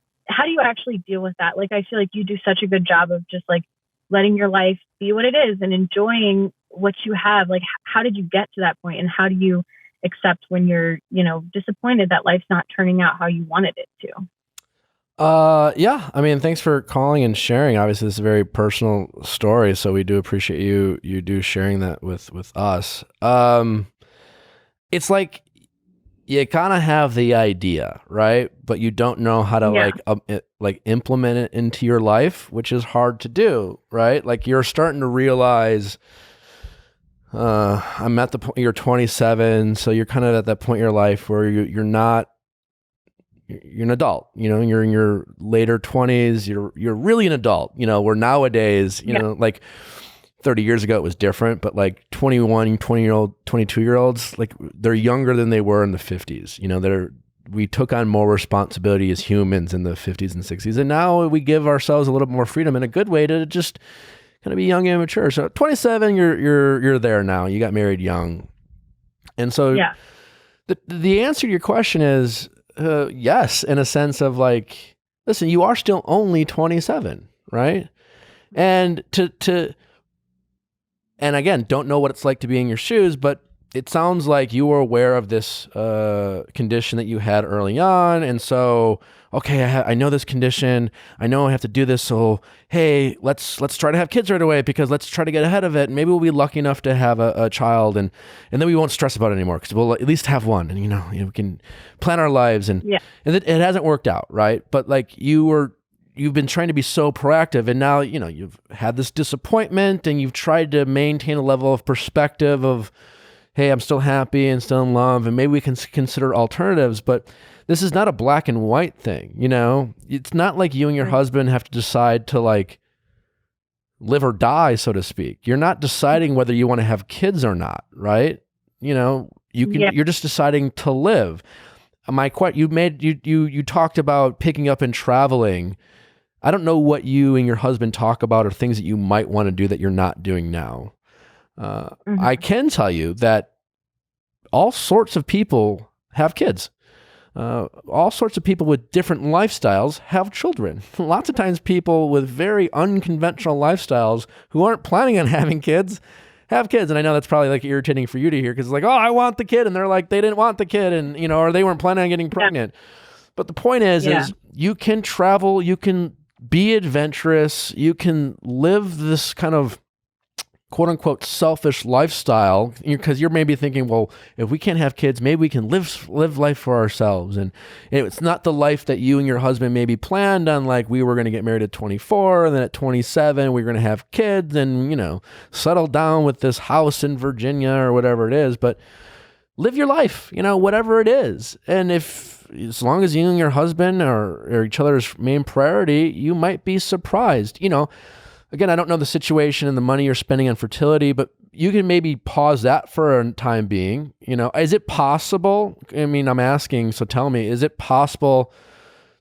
actually deal with that? Like, I feel like you do such a good job of just like letting your life be what it is and enjoying what you have. Like, how did you get to that point? And how do you accept when you're, disappointed that life's not turning out how you wanted it to? Yeah. I mean, thanks for calling and sharing. Obviously, this is a very personal story, so we do appreciate you do sharing that with us. It's like you kind of have the idea, right? But you don't know how to like implement it into your life, which is hard to do, right? Like, you're starting to realize, I'm at the point, you're 27, so you're kind of at that point in your life where you're an adult, you're in your later 20s, you're really an adult, where nowadays, like 30 years ago it was different, but like 21, 20-year-old, 22-year-olds, like they're younger than they were in the 50s. We took on more responsibility as humans in the 50s and 60s, and now we give ourselves a little more freedom in a good way to just kind of be young and mature. So 27, you're there now. You got married young. And so the answer to your question is, yes, in a sense of like, listen, you are still only 27, right? And and again, don't know what it's like to be in your shoes, but it sounds like you were aware of this condition that you had early on. And so, okay, I know this condition. I know I have to do this. So, hey, let's try to have kids right away, because let's try to get ahead of it. Maybe we'll be lucky enough to have a child, and then we won't stress about it anymore, because we'll at least have one, and we can plan our lives. And it hasn't worked out, right? But like, you've been trying to be so proactive, and now you've had this disappointment, and you've tried to maintain a level of perspective of, hey, I'm still happy and still in love, and maybe we can consider alternatives. But this is not a black and white thing, It's not like you and your husband have to decide to like live or die, so to speak. You're not deciding whether you want to have kids or not, right? You're just deciding to live. You talked about picking up and traveling. I don't know what you and your husband talk about, or things that you might want to do that you're not doing now. I can tell you that all sorts of people have kids. All sorts of people with different lifestyles have children. Lots of times people with very unconventional lifestyles who aren't planning on having kids have kids. And I know that's probably like irritating for you to hear, because it's like, oh, I want the kid. And they're like, they didn't want the kid, and, or they weren't planning on getting pregnant. But the point is you can travel, you can be adventurous, you can live this kind of quote unquote selfish lifestyle, because you're maybe thinking, well, if we can't have kids, maybe we can live life for ourselves. And it's not the life that you and your husband maybe planned on. Like, we were going to get married at 24, and then at 27, we were going to have kids and, settle down with this house in Virginia or whatever it is. But live your life, whatever it is. And as long as you and your husband are each other's main priority, you might be surprised. again, I don't know the situation and the money you're spending on fertility, but you can maybe pause that for a time being. You know, is it possible? I mean, I'm asking, so tell me, is it possible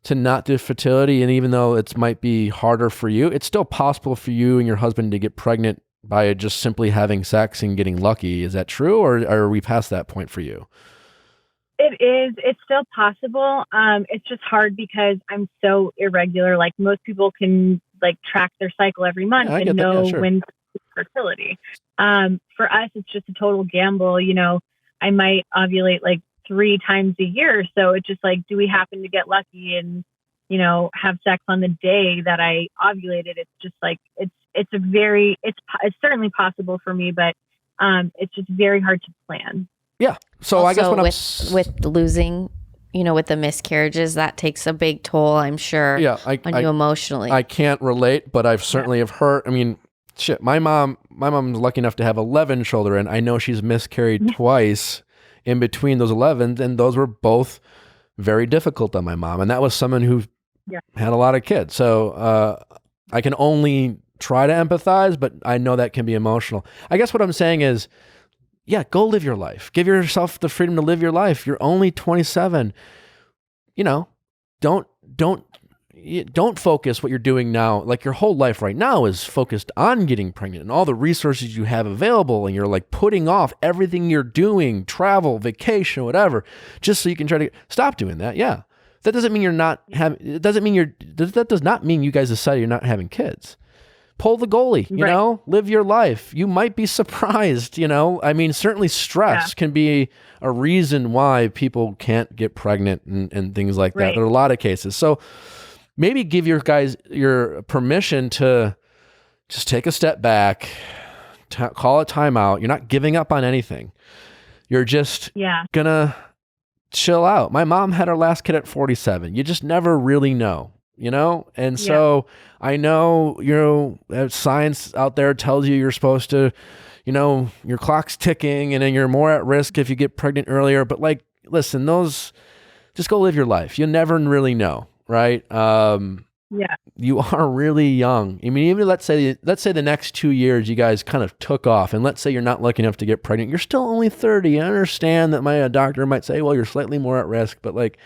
to not do fertility? And even though it might be harder for you, it's still possible for you and your husband to get pregnant by just simply having sex and getting lucky. Is that true? Or are we past that point for you? It is. It's still possible. It's just hard because I'm so irregular. Like most people can like track their cycle every month and know when fertility. For us, it's just a total gamble. You know, I might ovulate like 3 times a year. So it's just like, do we happen to get lucky and, you know, have sex on the day that I ovulated? It's just like, it's certainly possible for me, but it's just very hard to plan. Yeah. So also, I guess with losing, you know, with the miscarriages, that takes a big toll, I'm sure, on you emotionally. I can't relate, but I've certainly have heard. I mean, shit, my mom's lucky enough to have 11 children. I know she's miscarried twice in between those 11, and those were both very difficult on my mom. And that was someone who had a lot of kids. So I can only try to empathize, but I know that can be emotional. I guess what I'm saying is, yeah, go live your life. Give yourself the freedom to live your life. You're only 27. You know, don't focus what you're doing now. Like your whole life right now is focused on getting pregnant and all the resources you have available. And you're like putting off everything you're doing, travel, vacation, whatever, just so you can try to stop doing that. Yeah. That doesn't mean you're not having, that does not mean you guys decided you're not having kids. Pull the goalie, you know, live your life. You might be surprised, you know. I mean, certainly stress can be a reason why people can't get pregnant and things like that. There are a lot of cases. So maybe give your guys your permission to just take a step back, call a timeout. You're not giving up on anything. You're just gonna chill out. My mom had her last kid at 47. You just never really know. You know? And so I know, you know, science out there tells you you're supposed to, you know, your clock's ticking and then you're more at risk if you get pregnant earlier. But like, listen, just go live your life. You'll never really know, right? You are really young. I mean, even let's say the next 2 years you guys kind of took off, and let's say you're not lucky enough to get pregnant. You're still only 30. I understand that my doctor might say, well, you're slightly more at risk, but like,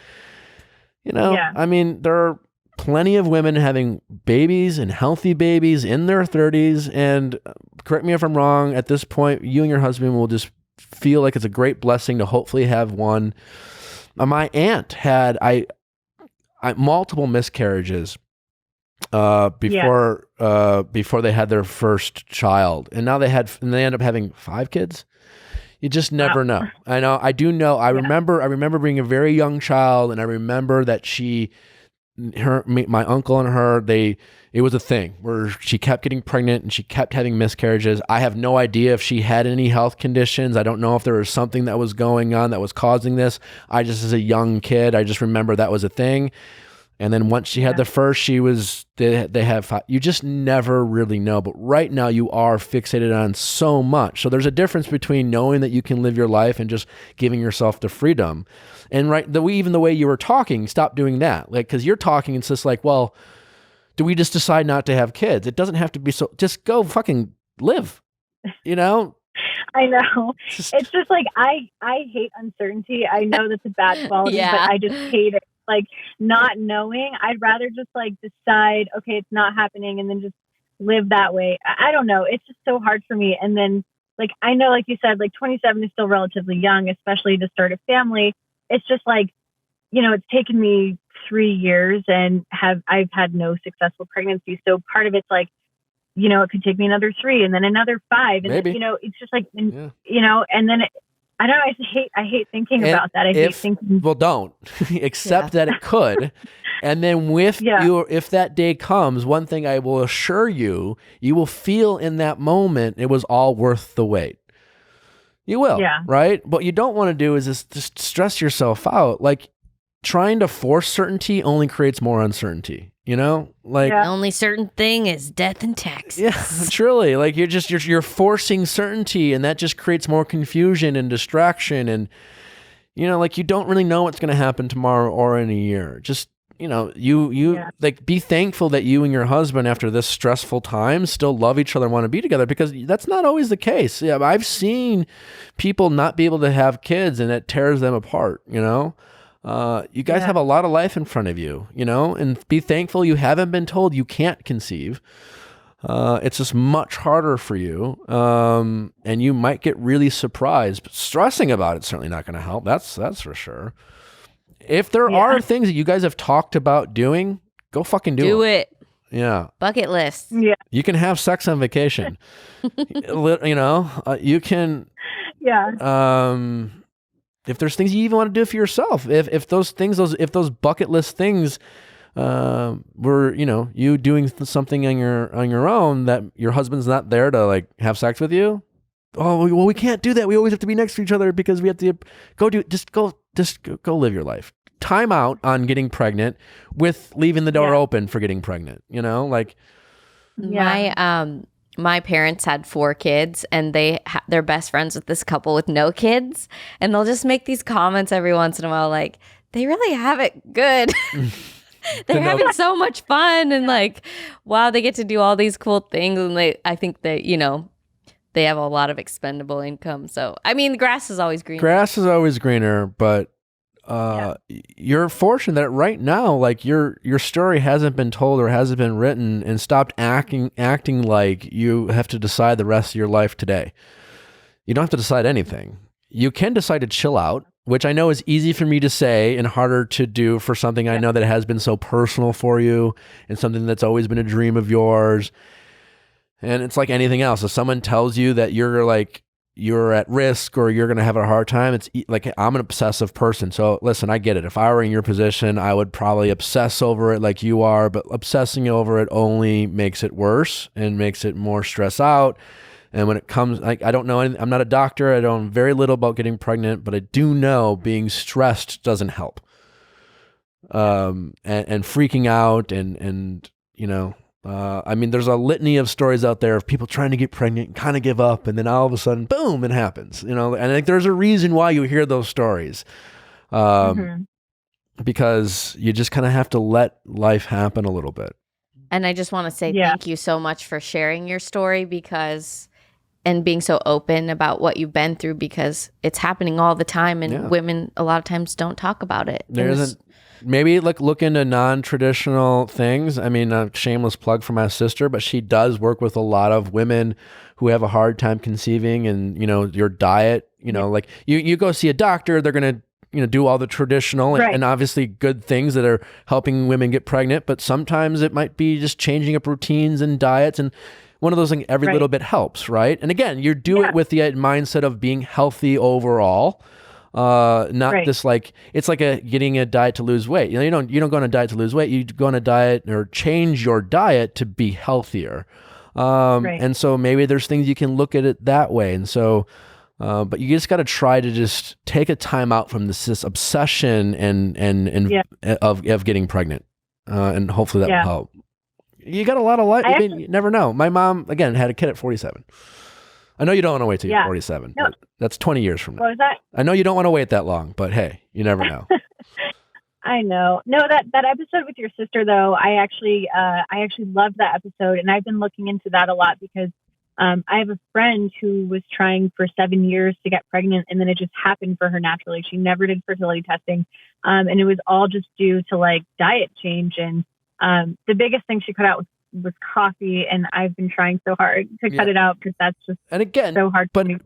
you know, I mean, there are plenty of women having babies and healthy babies in their 30s. And correct me if I'm wrong, at this point, you and your husband will just feel like it's a great blessing to hopefully have one. My aunt had multiple miscarriages before they had their first child. And now they end up having 5 kids. You just never know. I know. I do know. I remember being a very young child, and I remember that my uncle and her, it was a thing where she kept getting pregnant and she kept having miscarriages. I have no idea if she had any health conditions. I don't know if there was something that was going on that was causing this. I just, as a young kid, I just remember that was a thing. And then once she had the first, they have 5. You just never really know. But right now you are fixated on so much. So there's a difference between knowing that you can live your life and just giving yourself the freedom. And even the way you were talking, stop doing that. Like, cause you're talking, it's just like, well, do we just decide not to have kids? It doesn't have to be so, just go fucking live, you know? I know. It's just like, I hate uncertainty. I know that's a bad quality, but I just hate it. Like not knowing, I'd rather just like decide, okay, it's not happening, and then just live that way. I don't know. It's just so hard for me. And then like, I know, like you said, like 27 is still relatively young, especially to start a family. It's just like, you know, it's taken me 3 years and I've had no successful pregnancy. So part of it's like, you know, it could take me another 3 and then another 5. And maybe. You know, it's just like, you know, and then I don't know. I hate thinking about that. I hate thinking. Well, don't accept that it could. And then if that day comes, one thing I will assure you, you will feel in that moment, it was all worth the wait. You will, right? What you don't want to do is just stress yourself out. Like trying to force certainty only creates more uncertainty, you know? Like the only certain thing is death and taxes. Yeah, truly. Like you're forcing certainty, and that just creates more confusion and distraction. And, you know, like you don't really know what's going to happen tomorrow or in a year. Just, you like be thankful that you and your husband after this stressful time still love each other and want to be together, because that's not always the case. Yeah, I've seen people not be able to have kids and it tears them apart, you guys have a lot of life in front of you, and be thankful you haven't been told you can't conceive. It's just much harder for you. And you might get really surprised, but stressing about it's certainly not going to help. That's for sure. If there are things that you guys have talked about doing, go fucking do it. Yeah. Bucket list. Yeah. You can have sex on vacation. You can. Yeah. If there's things you even want to do for yourself, if those bucket list things were, you doing something on your own that your husband's not there to like have sex with you. Oh, well, we can't do that. We always have to be next to each other because we have to go live your life. Time out on getting pregnant with leaving the door open for getting pregnant, My parents had 4 kids, and they're best friends with this couple with no kids, and they'll just make these comments every once in a while like, they really have it good. They're having so much fun, and like, wow, they get to do all these cool things, and I think that, they have a lot of expendable income. So, I mean, the grass is always greener. Grass is always greener, but you're fortunate that right now, like your story hasn't been told or hasn't been written, and stopped acting like you have to decide the rest of your life today. You don't have to decide anything. You can decide to chill out, which I know is easy for me to say and harder to do for something I know that has been so personal for you and something that's always been a dream of yours. And it's like anything else. If someone tells you that you're at risk or you're going to have a hard time, it's like, I'm an obsessive person. So listen, I get it. If I were in your position, I would probably obsess over it like you are, but obsessing over it only makes it worse and makes it more stress out. And when it comes, I don't know anything, I'm not a doctor. I know very little about getting pregnant, but I do know being stressed doesn't help. And freaking out and I mean, there's a litany of stories out there of people trying to get pregnant and kind of give up, and then all of a sudden, boom, it happens. And I think there's a reason why you hear those stories, because you just kind of have to let life happen a little bit. And I just want to say thank you so much for sharing your story and being so open about what you've been through, because it's happening all the time, and women a lot of times don't talk about it. Maybe look into non-traditional things. I mean, a shameless plug for my sister, but she does work with a lot of women who have a hard time conceiving, and your diet, like you go see a doctor, they're going to do all the traditional and obviously good things that are helping women get pregnant, but sometimes it might be just changing up routines and diets, and one of those things, every little bit helps, right? And again, you do it with the mindset of being healthy overall. Not this like, it's like getting a diet to lose weight. You don't go on a diet to lose weight. You go on a diet or change your diet to be healthier. And so maybe there's things you can look at it that way. And so, but you just got to try to just take a time out from this obsession of getting pregnant. And hopefully that will help. You got a lot of life. I mean, you never know. My mom, again, had a kid at 47. I know you don't want to wait till you're 47. No. But that's 20 years from now. What was that? I know you don't want to wait that long, but hey, you never know. I know. No, that episode with your sister, though, I actually loved that episode, and I've been looking into that a lot because I have a friend who was trying for 7 years to get pregnant, and then it just happened for her naturally. She never did fertility testing, and it was all just due to like diet change. And the biggest thing she cut out was coffee, and I've been trying so hard to cut it out because that's just so hard for me.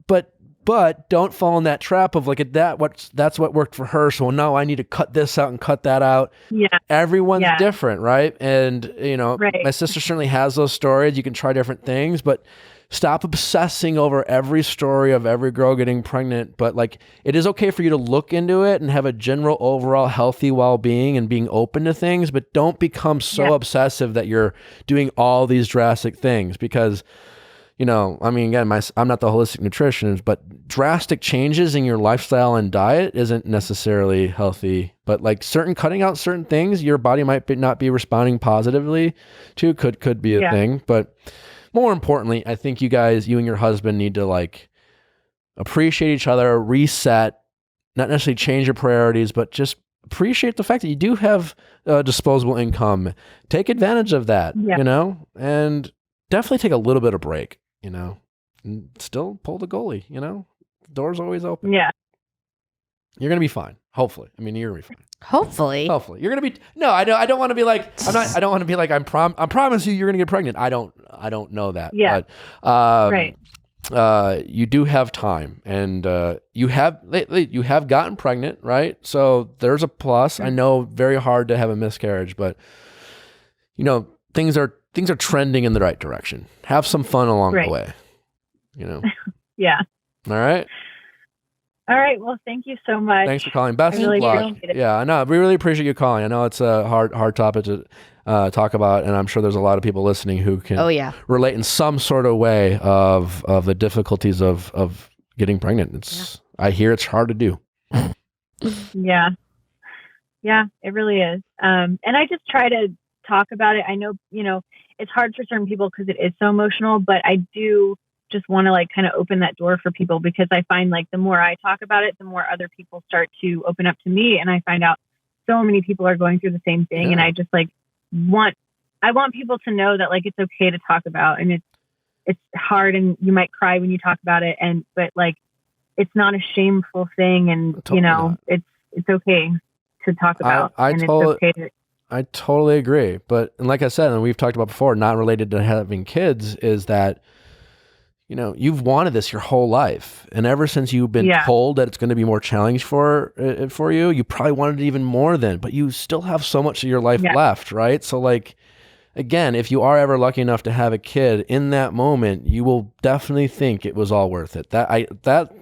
But don't fall in that trap of like that's what worked for her. So now I need to cut this out and cut that out. Yeah. Everyone's different, right? And my sister certainly has those stories. You can try different things, but stop obsessing over every story of every girl getting pregnant. But like, it is okay for you to look into it and have a general overall healthy well-being and being open to things, but don't become so obsessive that you're doing all these drastic things because, I mean, again, I'm not the holistic nutritionist, but drastic changes in your lifestyle and diet isn't necessarily healthy. But like cutting out certain things, your body might not be responding positively to could be a thing. But more importantly, I think you and your husband need to like appreciate each other, reset, not necessarily change your priorities, but just appreciate the fact that you do have disposable income. Take advantage of that, Yeah. you know, and definitely take a little bit of break, you know, and still pull the goalie, you know, door's always open. Yeah. You're going to be fine. Hopefully. I mean, you're going to be fine. Hopefully. Hopefully. You're going to be, no, I don't want to be like, I don't want to be like, I promise you, you're going to get pregnant. I don't know that. Yeah. But, Right. you do have time, and you have gotten pregnant, right? So there's a plus. I know very hard to have a miscarriage, but you know, things are trending in the right direction. Have some fun along the way, you know? Yeah. All right. All right. Well, thank you so much. Thanks for calling. Best I really of luck. appreciate it. Yeah, I know. We really appreciate you calling. I know it's a hard topic to talk about, and I'm sure there's a lot of people listening who can relate in some sort of way of the difficulties of getting pregnant. I hear it's hard to do. Yeah. Yeah, it really is. And I just try to talk about it. I know, you know, it's hard for certain people because it is so emotional, but I do just want to like kind of open that door for people, because I find like the more I talk about it, the more other people start to open up to me. And I find out so many people are going through the same thing. Yeah. And I just like I want people to know that like it's okay to talk about, and it's hard and you might cry when you talk about it, but like it's not a shameful thing, and Totally you know not. it's okay to talk about. It's okay to, I totally agree. But and like I said, and we've talked about before, not related to having kids, is that you know, you've wanted this your whole life, and ever since you've been told that it's going to be more challenging for you, you probably wanted it even more then. But you still have so much of your life left, right? So, like, again, if you are ever lucky enough to have a kid, in that moment, you will definitely think it was all worth it. I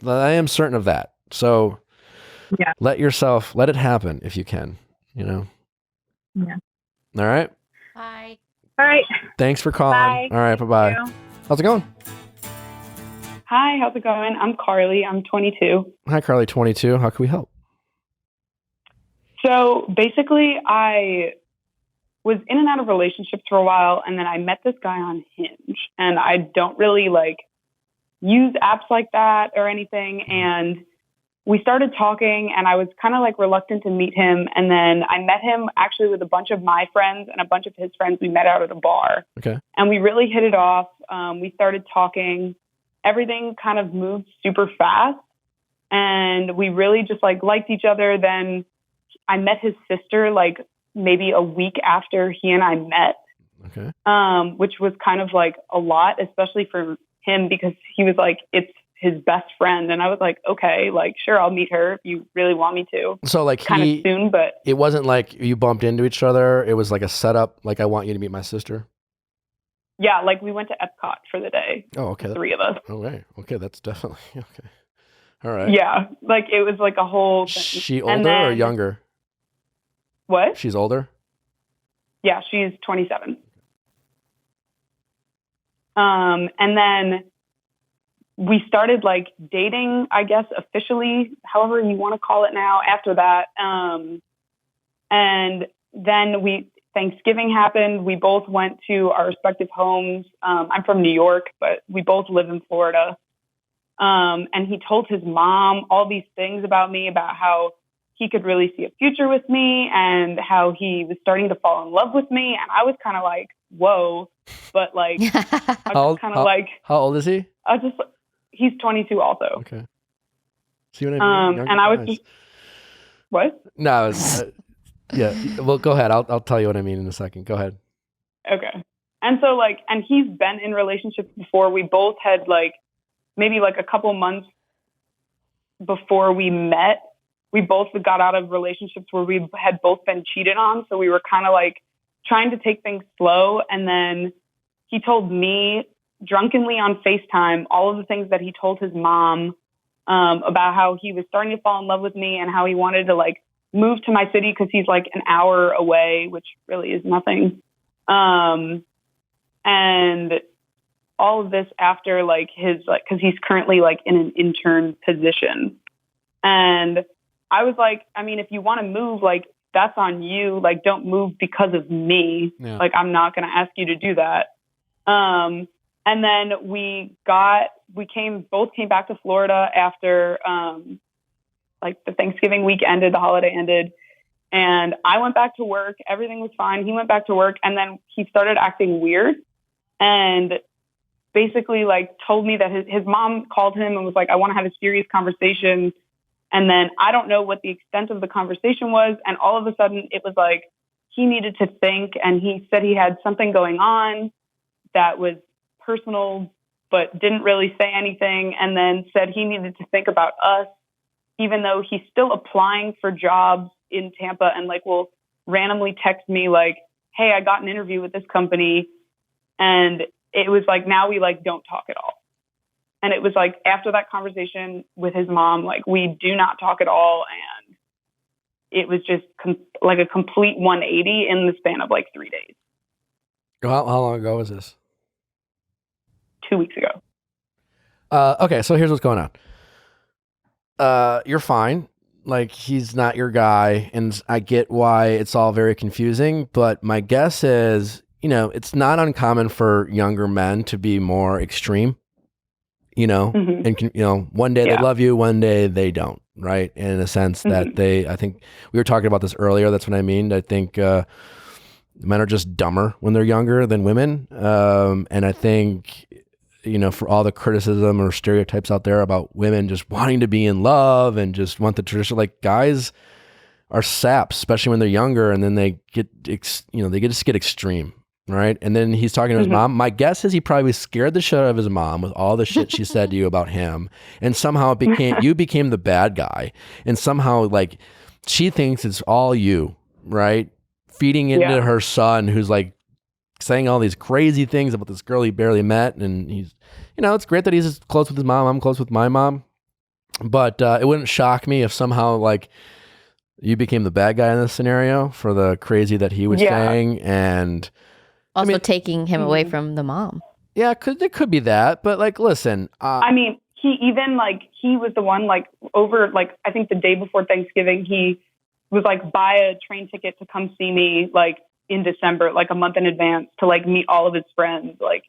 am certain of that. So, let it happen if you can. You know. Yeah. All right. Bye. All right. Thanks for calling. Bye. All right. Bye. How's it going? Hi, how's it going? I'm Carly. I'm 22. Hi, Carly, 22. How can we help? So basically, I was in and out of relationships for a while, and then I met this guy on Hinge. And I don't really like use apps like that or anything. And we started talking, and I was kind of like reluctant to meet him. And then I met him actually with a bunch of my friends and a bunch of his friends. We met out at a bar. Okay. And we really hit it off. We started talking. Everything kind of moved super fast, and we really just like liked each other. Then I met his sister like maybe a week after he and I met, which was kind of like a lot, especially for him, because he was like, it's his best friend. And I was like, okay, like, sure, I'll meet her if you really want me to. So like kind of soon, but it wasn't like you bumped into each other. It was like a setup. Like, I want you to meet my sister. yeah, like we went to Epcot for the day. Oh, okay. The three of us. Okay. Okay. That's definitely okay. All right. Yeah. Like it was like a whole thing. She older or younger? What? She's older? Yeah, she's 27. And then we started like dating, I guess, officially, however you want to call it now, after that. And then Thanksgiving happened. We both went to our respective homes. I'm from New York, but we both live in Florida. And he told his mom all these things about me, about how he could really see a future with me and how he was starting to fall in love with me. And I was kind of like, whoa, but like, I was kind of like, how old is he? He's 22 also. Okay. See what I mean? And I was just, what? No, yeah. Well, go ahead. I'll tell you what I mean in a second. Go ahead. Okay. And so like, and he's been in relationships before. We both had like, maybe like a couple months before we met, we both got out of relationships where we had both been cheated on. So we were kind of like trying to take things slow. And then he told me drunkenly on FaceTime all of the things that he told his mom about how he was starting to fall in love with me and how he wanted to like move to my city because he's like an hour away, which really is nothing. And all of this after like his, like, cause he's currently like in an intern position. And I was like, I mean, if you want to move, like that's on you. Like, don't move because of me. Yeah. Like, I'm not going to ask you to do that. And then both came back to Florida after, like the Thanksgiving week ended, the holiday ended. And I went back to work. Everything was fine. He went back to work, and then he started acting weird and basically like told me that his mom called him and was like, I want to have a serious conversation. And then I don't know what the extent of the conversation was. And all of a sudden it was like he needed to think, and he said he had something going on that was personal, but didn't really say anything. And then said he needed to think about us, even though he's still applying for jobs in Tampa, and like will randomly text me like, hey, I got an interview with this company. And it was like, now we like don't talk at all. And it was like after that conversation with his mom, like we do not talk at all. And it was just like a complete 180 in the span of like 3 days. How long ago was this? 2 weeks ago. Okay, so here's what's going on. You're fine. Like, he's not your guy, and I get why it's all very confusing, but my guess is, you know, it's not uncommon for younger men to be more extreme, you know, and, you know, one day they love you, one day they don't, right? And in a sense that I think we were talking about this earlier, that's what I mean. I think men are just dumber when they're younger than women, and I think, you know, for all the criticism or stereotypes out there about women just wanting to be in love and just want the tradition, like guys are saps, especially when they're younger, and then they get, you know, they just get extreme, right? And then he's talking to his mom. My guess is he probably scared the shit out of his mom with all the shit she said to you about him, and somehow it became you became the bad guy, and somehow like she thinks it's all you, right? Feeding into her son, who's like saying all these crazy things about this girl he barely met, and he's, you know, it's great that he's close with his mom. I'm close with my mom, but it wouldn't shock me if somehow like you became the bad guy in this scenario for the crazy that he was saying, and also, I mean, taking him away from the mom. Yeah, it could be that, but like, listen. I mean, he even like he was the one like over like I think the day before Thanksgiving he was like buy a train ticket to come see me like in December, like a month in advance to like meet all of his friends, like.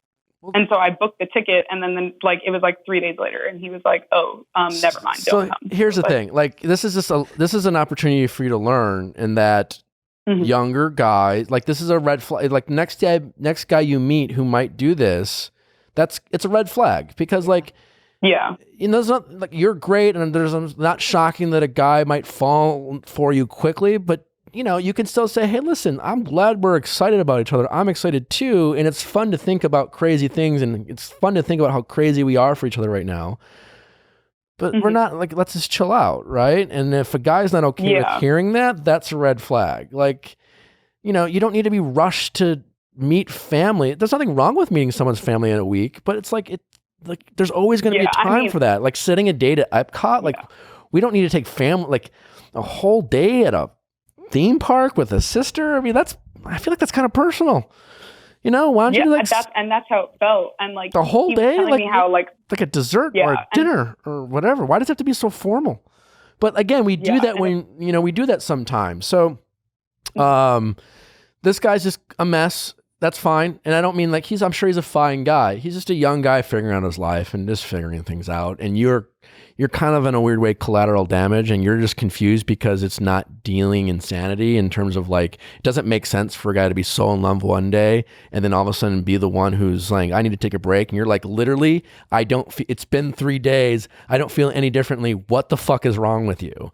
And so I booked the ticket, and then like it was like 3 days later, and he was like, "Oh, never mind, don't come." Here's the thing: like this is an opportunity for you to learn, in that younger guy, like this is a red flag. Like next guy you meet who might do this, it's a red flag, because like you know, it's not like you're great, and there's not shocking that a guy might fall for you quickly, but you know, you can still say, hey, listen, I'm glad we're excited about each other. I'm excited too. And it's fun to think about crazy things, and it's fun to think about how crazy we are for each other right now. But we're not like, let's just chill out, right? And if a guy's not okay with hearing that, that's a red flag. Like, you know, you don't need to be rushed to meet family. There's nothing wrong with meeting someone's family in a week, but it's like, there's always going to be a time for that. Like setting a date at Epcot, like we don't need to take family, like a whole day at a theme park with a sister. I mean, I feel like that's kind of personal. You know, why don't you like that's how it felt, and like the whole day, like how like a dessert or a dinner or whatever. Why does it have to be so formal? But again, we do that when we do that sometimes. So, this guy's just a mess. That's fine, and I don't mean like I'm sure he's a fine guy. He's just a young guy figuring out his life and just figuring things out. And you're kind of in a weird way collateral damage, and you're just confused because it's not dealing insanity in terms of like, it doesn't make sense for a guy to be so in love one day and then all of a sudden be the one who's like, I need to take a break. And you're like, literally, it's been 3 days. I don't feel any differently. What the fuck is wrong with you?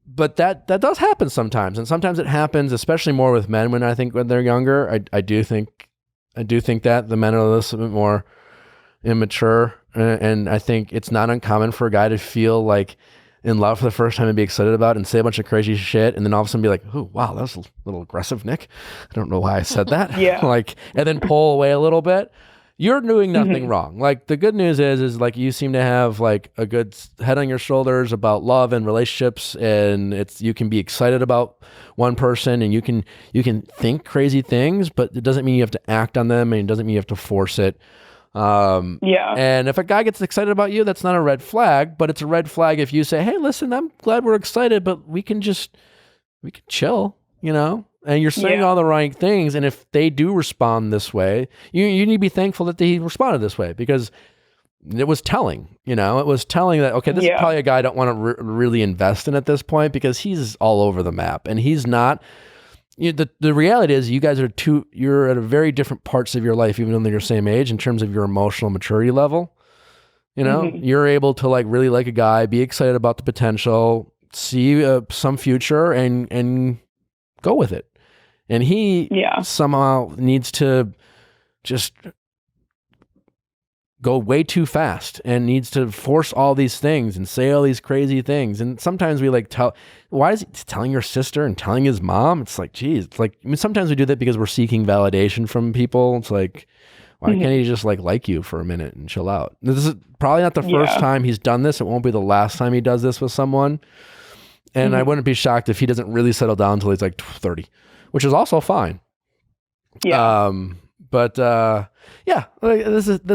But that does happen sometimes. And sometimes it happens, especially more with men when they're younger. I do think that the men are a little bit more immature. And I think it's not uncommon for a guy to feel like in love for the first time and be excited about it and say a bunch of crazy shit, and then all of a sudden be like, oh, wow, that was a little aggressive, Nick. I don't know why I said that. And then pull away a little bit. You're doing nothing wrong. Like the good news is like you seem to have like a good head on your shoulders about love and relationships, and you can be excited about one person, and you can think crazy things, but it doesn't mean you have to act on them, and it doesn't mean you have to force it. And if a guy gets excited about you, that's not a red flag, but it's a red flag if you say, hey, listen, I'm glad we're excited, but we can chill, you know, and you're saying all the right things. And if they do respond this way, you need to be thankful that they responded this way, because it was telling, it was telling that, okay, this is probably a guy I don't want to really invest in at this point because he's all over the map and he's not. The reality is you guys you're at a very different parts of your life, even though they're your same age, in terms of your emotional maturity level. You're able to like really like a guy, be excited about the potential, see some future and go with it. And he somehow needs to just go way too fast and needs to force all these things and say all these crazy things. And sometimes we like why is he telling your sister and telling his mom? It's like, geez, it's like, sometimes we do that because we're seeking validation from people. It's like, why can't he just like you for a minute and chill out? This is probably not the first time he's done this. It won't be the last time he does this with someone. And I wouldn't be shocked if he doesn't really settle down until he's like 30, which is also fine. Yeah. This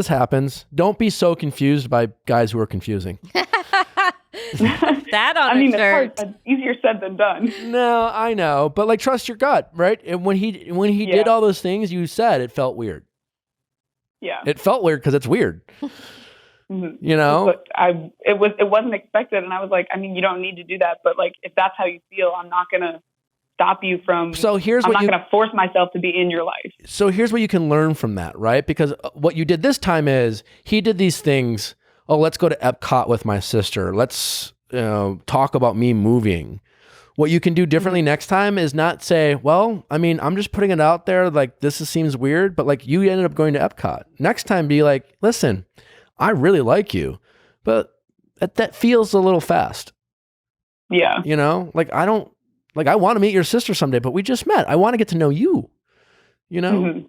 happens. Don't be so confused by guys who are confusing. That on a shirt. It's easier said than done. No, I know, but like trust your gut, right? And when he did all those things you said, it felt weird. Yeah. It felt weird because it's weird. But it wasn't expected, and I was like, I mean, you don't need to do that, but like if that's how you feel, I'm not gonna stop you from. So I'm not gonna force myself to be in your life. So here's what you can learn from that, right? Because what you did this time is he did these things. Oh, let's go to Epcot with my sister. Let's talk about me moving. What you can do differently next time is not say, well, I mean, I'm just putting it out there. Like seems weird, but like you ended up going to Epcot. Next time, be like, listen, I really like you, but that feels a little fast. Yeah. I want to meet your sister someday, but we just met. I want to get to know you. You can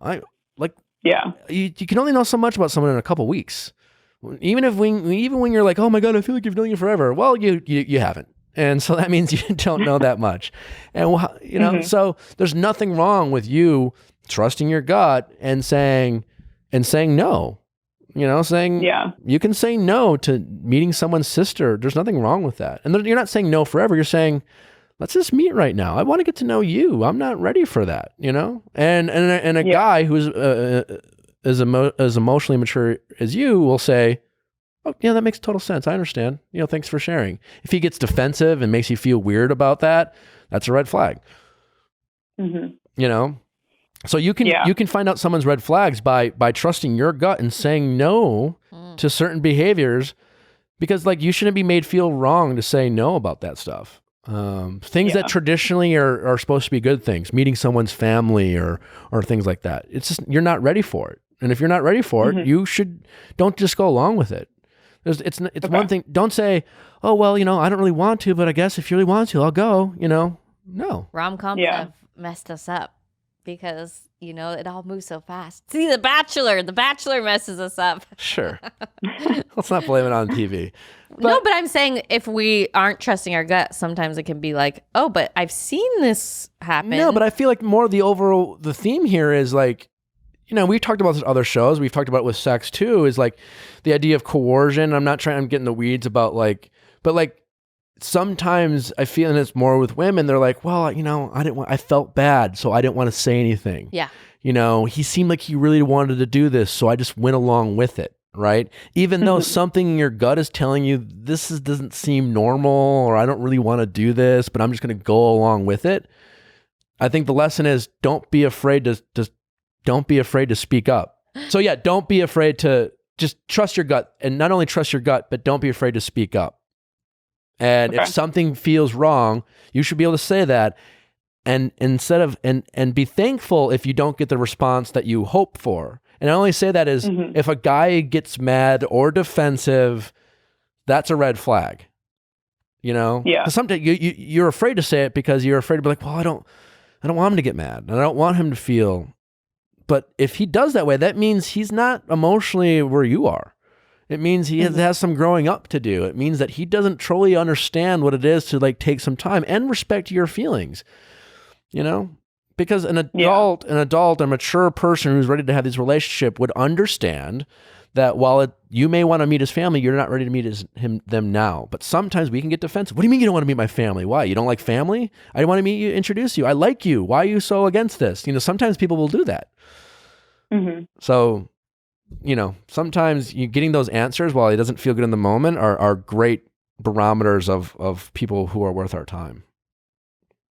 only know so much about someone in a couple weeks. Even when you're like, oh my God, I feel like you've known you forever. Well, you haven't. And so that means you don't know that much. And, so there's nothing wrong with you trusting your gut and saying no, you can say no to meeting someone's sister. There's nothing wrong with that. And you're not saying no forever. You're saying, let's just meet right now. I want to get to know you. I'm not ready for that, and a guy who's as emotionally mature as you will say, oh, yeah, that makes total sense. I understand. Thanks for sharing. If he gets defensive and makes you feel weird about that, that's a red flag. So you can find out someone's red flags by trusting your gut and saying no to certain behaviors, because like you shouldn't be made feel wrong to say no about that stuff. Things that traditionally are supposed to be good things, meeting someone's family or things like that. It's just, you're not ready for it. And if you're not ready for it, don't just go along with it. It's one thing. Don't say, oh, well, I don't really want to, but I guess if you really want to, I'll go, no. Rom-coms have messed us up because, it all moves so fast. See, The Bachelor messes us up. Sure. Let's not blame it on TV. But I'm saying if we aren't trusting our gut, sometimes it can be like, oh, but I've seen this happen. No, but I feel like more of the theme here is like, we've talked about this in other shows. We've talked about it with sex too, is like the idea of coercion. I'm getting the weeds about but sometimes I feel, and it's more with women, they're like, well, I felt bad, so I didn't want to say anything. Yeah. He seemed like he really wanted to do this, so I just went along with it. Right. Even though something in your gut is telling you doesn't seem normal, or I don't really want to do this, but I'm just going to go along with it. I think the lesson is don't be afraid to speak up. So yeah, don't be afraid to just trust your gut, and not only trust your gut, but don't be afraid to speak up. And if something feels wrong, you should be able to say that, and instead of and be thankful if you don't get the response that you hope for. And I only say that is if a guy gets mad or defensive, that's a red flag. Yeah. Because sometimes you're afraid to say it because you're afraid to be like, well, I don't want him to get mad, and I don't want him to feel. But if he does that way, that means he's not emotionally where you are. It means he has some growing up to do. It means that he doesn't truly understand what it is to like take some time and respect your feelings. Because an adult, a mature person who's ready to have this relationship would understand that while you may want to meet his family, you're not ready to meet them now. But sometimes we can get defensive. What do you mean you don't want to meet my family? Why? You don't like family? I want to meet you, introduce you. I like you. Why are you so against this? Sometimes people will do that. So sometimes you getting those answers while he doesn't feel good in the moment are great barometers of people who are worth our time.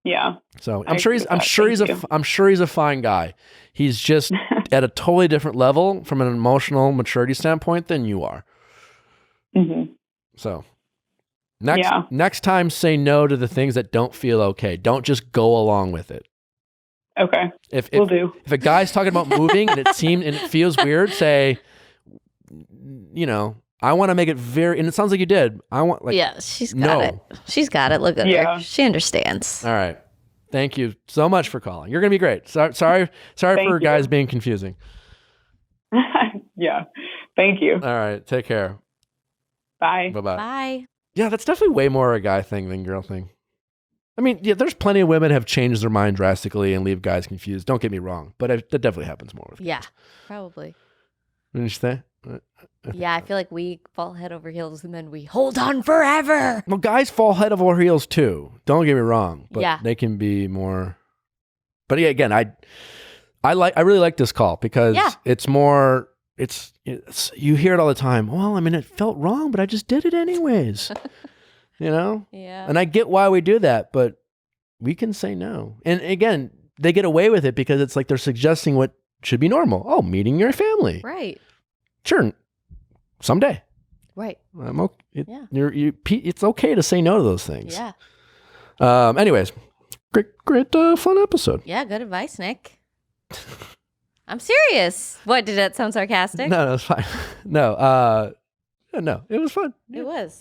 Yeah. So I'm sure he's a fine guy. He's just at a totally different level from an emotional maturity standpoint than you are. Mm-hmm. So next time, say no to the things that don't feel okay. Don't just go along with it. Okay. Will do. If a guy's talking about moving and it feels weird, say, I want to make it and it sounds like you did. I want she's got it. She's got it. Look at her. She understands. All right. Thank you so much for calling. You're going to be great. Sorry for guys being confusing. Yeah. Thank you. All right. Take care. Bye. Bye-bye. Bye. Yeah, that's definitely way more a guy thing than girl thing. I mean, yeah, there's plenty of women have changed their mind drastically and leave guys confused. Don't get me wrong, but that definitely happens more with guys. Yeah, probably. What did you say? Yeah, I feel like we fall head over heels and then we hold on forever. Well, guys fall head over heels too. Don't get me wrong, but they can be more. But yeah, again, I really like this call because it's more. It's you hear it all the time. Well, I mean, it felt wrong, but I just did it anyways. Yeah. And I get why we do that, but we can say no. And again, they get away with it because it's like they're suggesting what should be normal. Oh, meeting your family. Right. Sure. Someday. Right. I'm okay. It's okay to say no to those things. Yeah. Anyways, great fun episode. Yeah, good advice, Nick. I'm serious. What, did that sound sarcastic? No, it's fine. No, it was fun. It was.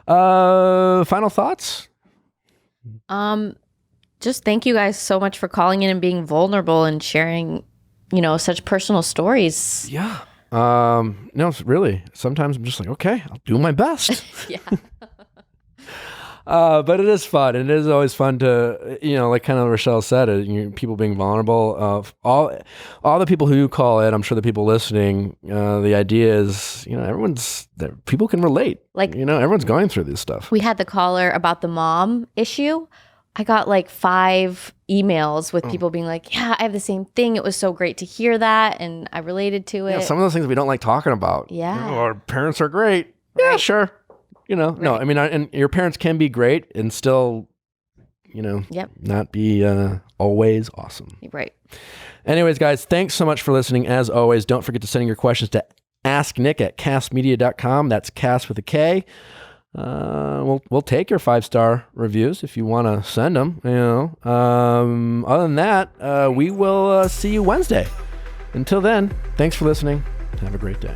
Final thoughts? Just thank you guys so much for calling in and being vulnerable and sharing, such personal stories. Yeah. No, really. Sometimes I'm just like, okay, I'll do my best. Yeah. But it is fun. And it is always fun to, like kind of Rochelle said, people being vulnerable. All the people who call in, I'm sure the people listening, the idea is, people can relate. Like, everyone's going through this stuff. We had the caller about the mom issue. I got like 5 emails with people being like, yeah, I have the same thing. It was so great to hear that. And I related to it. Yeah, some of those things we don't like talking about. Yeah. Our parents are great. Right. Yeah, sure. No, I mean, and your parents can be great and still, not be always awesome. Right. Anyways, guys, thanks so much for listening. As always, don't forget to send your questions to asknick@castmedia.com. That's cast with a K. We'll take your 5-star reviews if you want to send them. Other than that, we will see you Wednesday. Until then, thanks for listening. Have a great day.